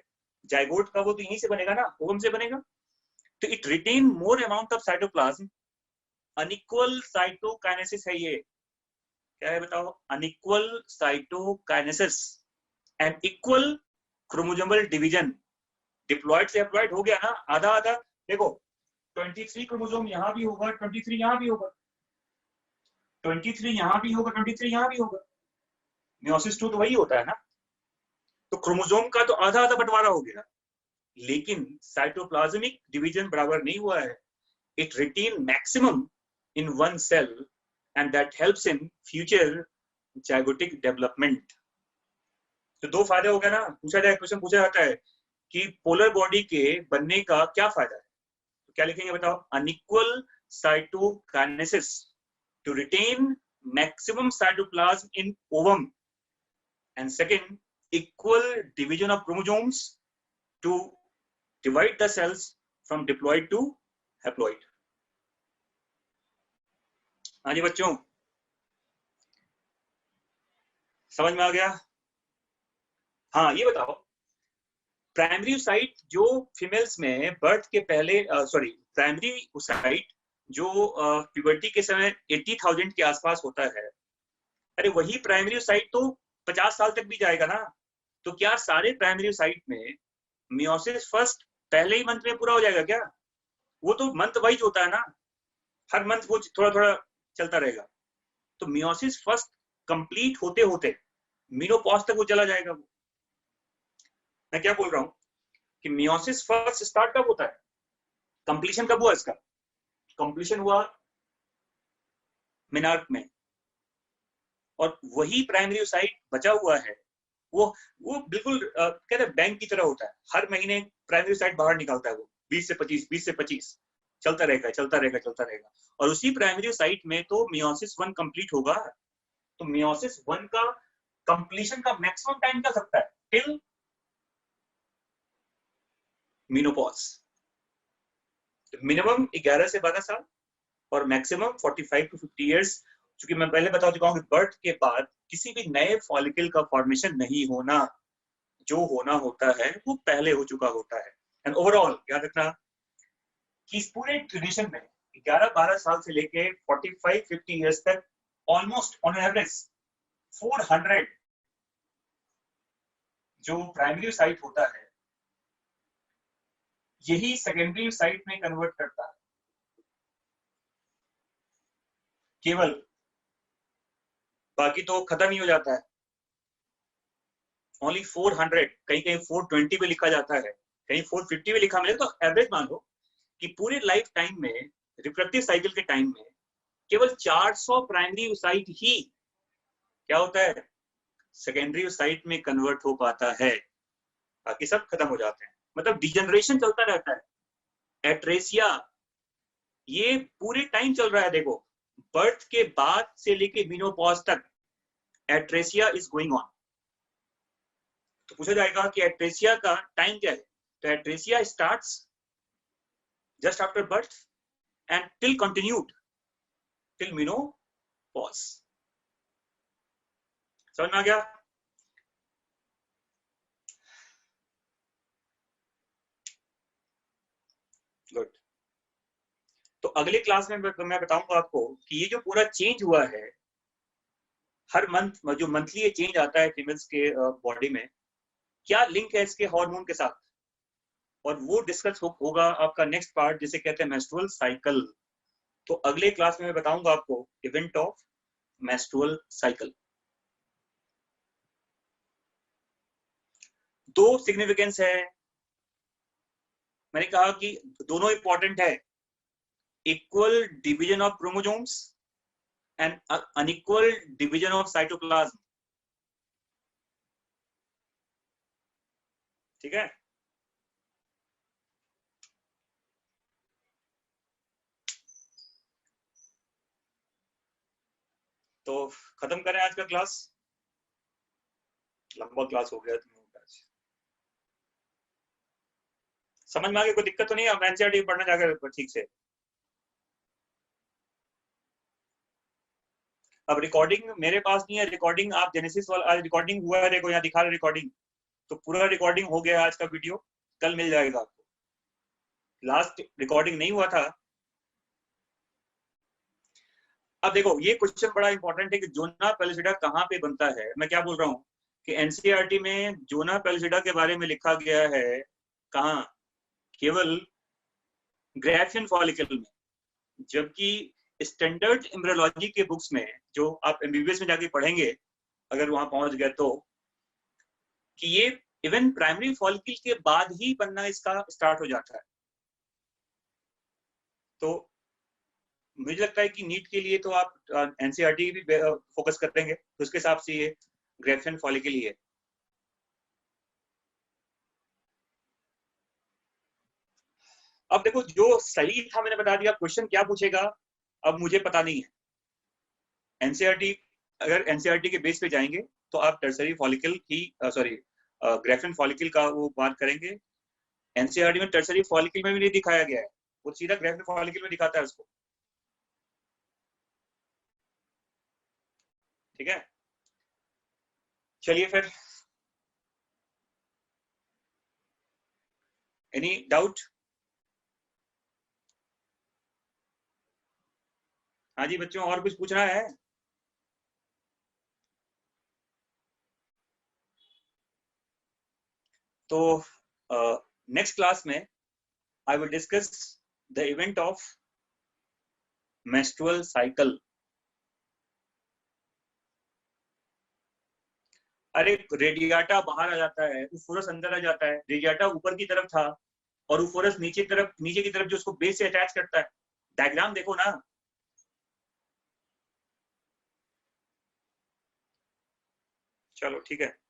जाइगोट का, वो तो यहीं से बनेगा ना, ओवम से बनेगा। तो it retain more amount of cytoplasm. Unequal cytokinesis है ये, क्या है बताओ, unequal cytokinesis and equal chromosomal division. Diploid से हैप्लॉयड हो गया ना, आधा आधा। देखो 23 क्रोमोसोम यहां भी होगा, 23 यहां भी होगा, 23 यहां भी होगा, 23 यहां भी होगा। मियोसिस टू तो वही होता है ना। तो क्रोमोसोम का तो आधा आधा बंटवारा हो गया, लेकिन साइटोप्लाज्मिक डिवीजन बराबर नहीं हुआ है। It retain maximum in one cell and that helps in future zygotic development. तो दो फायदे हो गए ना। पूछा जाए, क्वेश्चन पूछा जाता है कि पोलर बॉडी के बनने का क्या फायदा है, क्या लिखेंगे बताओ? Unequal cytokinesis to retain maximum cytoplasm in ovum, and second equal division of chromosomes to divide the cells from diploid to haploid. हाँ जी बच्चों, समझ में आ गया? हाँ ये बताओ, प्राइमरी साइट जो फीमेल्स में बर्थ के पहले प्राइमरी साइट जो प्यूबर्टी के समय 80,000 के आसपास होता है, अरे वही प्राइमरी साइट तो 50 साल तक भी जाएगा ना। तो क्या सारे प्राइमरी साइट में मियोसिस फर्स्ट पहले ही मंथ में पूरा हो जाएगा क्या? वो तो मंथ वाइज होता है ना, हर मंथ वो थोड़ा थोड़ा चलता रहेगा। तो मियोसिस फर्स्ट कंप्लीट होते होते मीनोपॉज तक वो चला जाएगा। वो मैं क्या बोल रहा हूँ कि मियोसिस फर्स्ट स्टार्ट कब होता है, कंप्लीशन कब हुआ इसका? कंप्लीशन हुआ मिनार्क में, और वही प्राइमरी साइट बचा हुआ है वो बिल्कुल कहते हैं बैंक की तरह होता है, हर महीने प्राइमरी साइट बाहर निकालता है वो 20 से 25 चलता रहेगा चलता रहेगा चलता रहेगा। और उसी प्राइमरी साइट में तो मियोसिस 1 कंप्लीट होगा। तो मियोसिस 1 का कंप्लीशन का मैक्सिमम टाइम क्या सकता है? टिल मीनोपॉज, मिनिमम 11 से 12 साल और मैक्सिमम 45 to 50 इयर्स। क्योंकि मैं पहले बता चुका हूं कि बर्थ के बाद किसी भी नए फॉलिकल का फॉर्मेशन नहीं होना, जो होना होता है वो पहले हो चुका होता है। एंड ओवरऑल याद रखना कि इस पूरे ड्यूरेशन में 11-12 साल से लेके 45-50 इयर्स तक ऑलमोस्ट ऑन एवरेज 400 जो प्राइमरी साइट होता है यही सेकेंडरी साइट में कन्वर्ट करता है। केवल बाकी तो खत्म ही हो जाता है। ओनली 400, कहीं कहीं 420 भी लिखा जाता है, कहीं 450 भी लिखा मिले। तो एवरेज मान लो कि पूरे लाइफ टाइम में, रिप्रोडक्टिव साइकिल के टाइम में केवल 400 प्राइमरी साइट ही क्या होता है, सेकेंडरी साइट में कन्वर्ट हो पाता है, बाकी सब खत्म हो जाते हैं। मतलब डिजनरेशन चलता रहता है। एट्रेसिया ये पूरे टाइम चल रहा है। देखो, बर्थ के बाद से लेके मीनोपॉज तक एट्रेसिया इज गोइंग ऑन। तो पूछा जाएगा कि एट्रेसिया का टाइम क्या है? तो atresia starts just after birth and till continued till menopause. समझ में आ गया? गुड। तो अगले क्लास में मैं बताऊंगा आपको कि ये जो पूरा चेंज हुआ है, हर मंथ जो मंथली ये चेंज आता है फीमेल्स के बॉडी में, क्या लिंक है इसके हार्मोन के साथ, और वो डिस्कस होगा आपका नेक्स्ट पार्ट जिसे कहते हैं मेंस्ट्रुअल साइकिल। तो अगले क्लास में मैं बताऊंगा आपको इवेंट ऑफ मेंस्ट्रुअल साइकिल। दो सिग्निफिकेंस है, मैंने कहा कि दोनों इंपॉर्टेंट है, equal division of chromosomes and unequal division of cytoplasm. ठीक है? तो खत्म करें आज का क्लास, लंबा क्लास हो गया। समझ में आ गया? कोई दिक्कत तो नहीं है? एनसीईआरटी पढ़ना जाकर ठीक से। अब रिकॉर्डिंग मेरे पास नहीं है, रिकॉर्डिंग आप जेनेसिस वाला आज रिकॉर्डिंग हुआ है, देखो यहाँ दिखा रहा रिकॉर्डिंग, तो पूरा रिकॉर्डिंग हो गया आज का वीडियो, कल मिल जाएगा आपको। लास्ट रिकॉर्डिंग नहीं हुआ था। अब देखो ये क्वेश्चन बड़ा इंपॉर्टेंट है कि जोना पेलिसिडा कहाँ पे बनता है। मैं क्या बोल रहा हूँ कि एनसीईआरटी में जोना पेलिसिडा के बारे में लिखा गया है कहाँ, केवल ग्रेफियन फॉलिकल में, जबकि स्टैंडर्ड एम्ब्रियोलॉजी के बुक्स में जो आप एमबीबीएस में जाके पढ़ेंगे अगर वहां पहुंच गए तो, कि ये इवन प्राइमरी फॉलिकल के बाद ही बनना इसका स्टार्ट हो जाता है। तो मुझे लगता है कि नीट के लिए तो आप एनसीईआरटी भी फोकस करेंगे, तो उसके हिसाब से ये ग्रेफियन फॉलिकल ही है। अब देखो जो सही था मैंने बता दिया, क्वेश्चन क्या पूछेगा अब मुझे पता नहीं है। एनसीईआरटी, अगर एनसीईआरटी के बेस पे जाएंगे तो आप टर्सरी फॉलिकल की सॉरी ग्रेफिन फॉलिकल का वो बात करेंगे। एनसीईआरटी में टर्सरी फॉलिकल में भी नहीं दिखाया गया है, वो सीधा ग्रेफिन फॉलिकल में दिखाता है उसको। ठीक है, चलिए फिर, एनी डाउट? हाँ जी बच्चों, और कुछ पूछना है? तो नेक्स्ट क्लास में आई will discuss the event of menstrual cycle. अरे रेडियाटा बाहर आ जाता है, उफोरस अंदर आ जाता है, रेडियाटा ऊपर की तरफ था और उफोरस नीचे की तरफ, नीचे की तरफ जो उसको बेस से अटैच करता है। डायग्राम देखो ना। चलो ठीक है।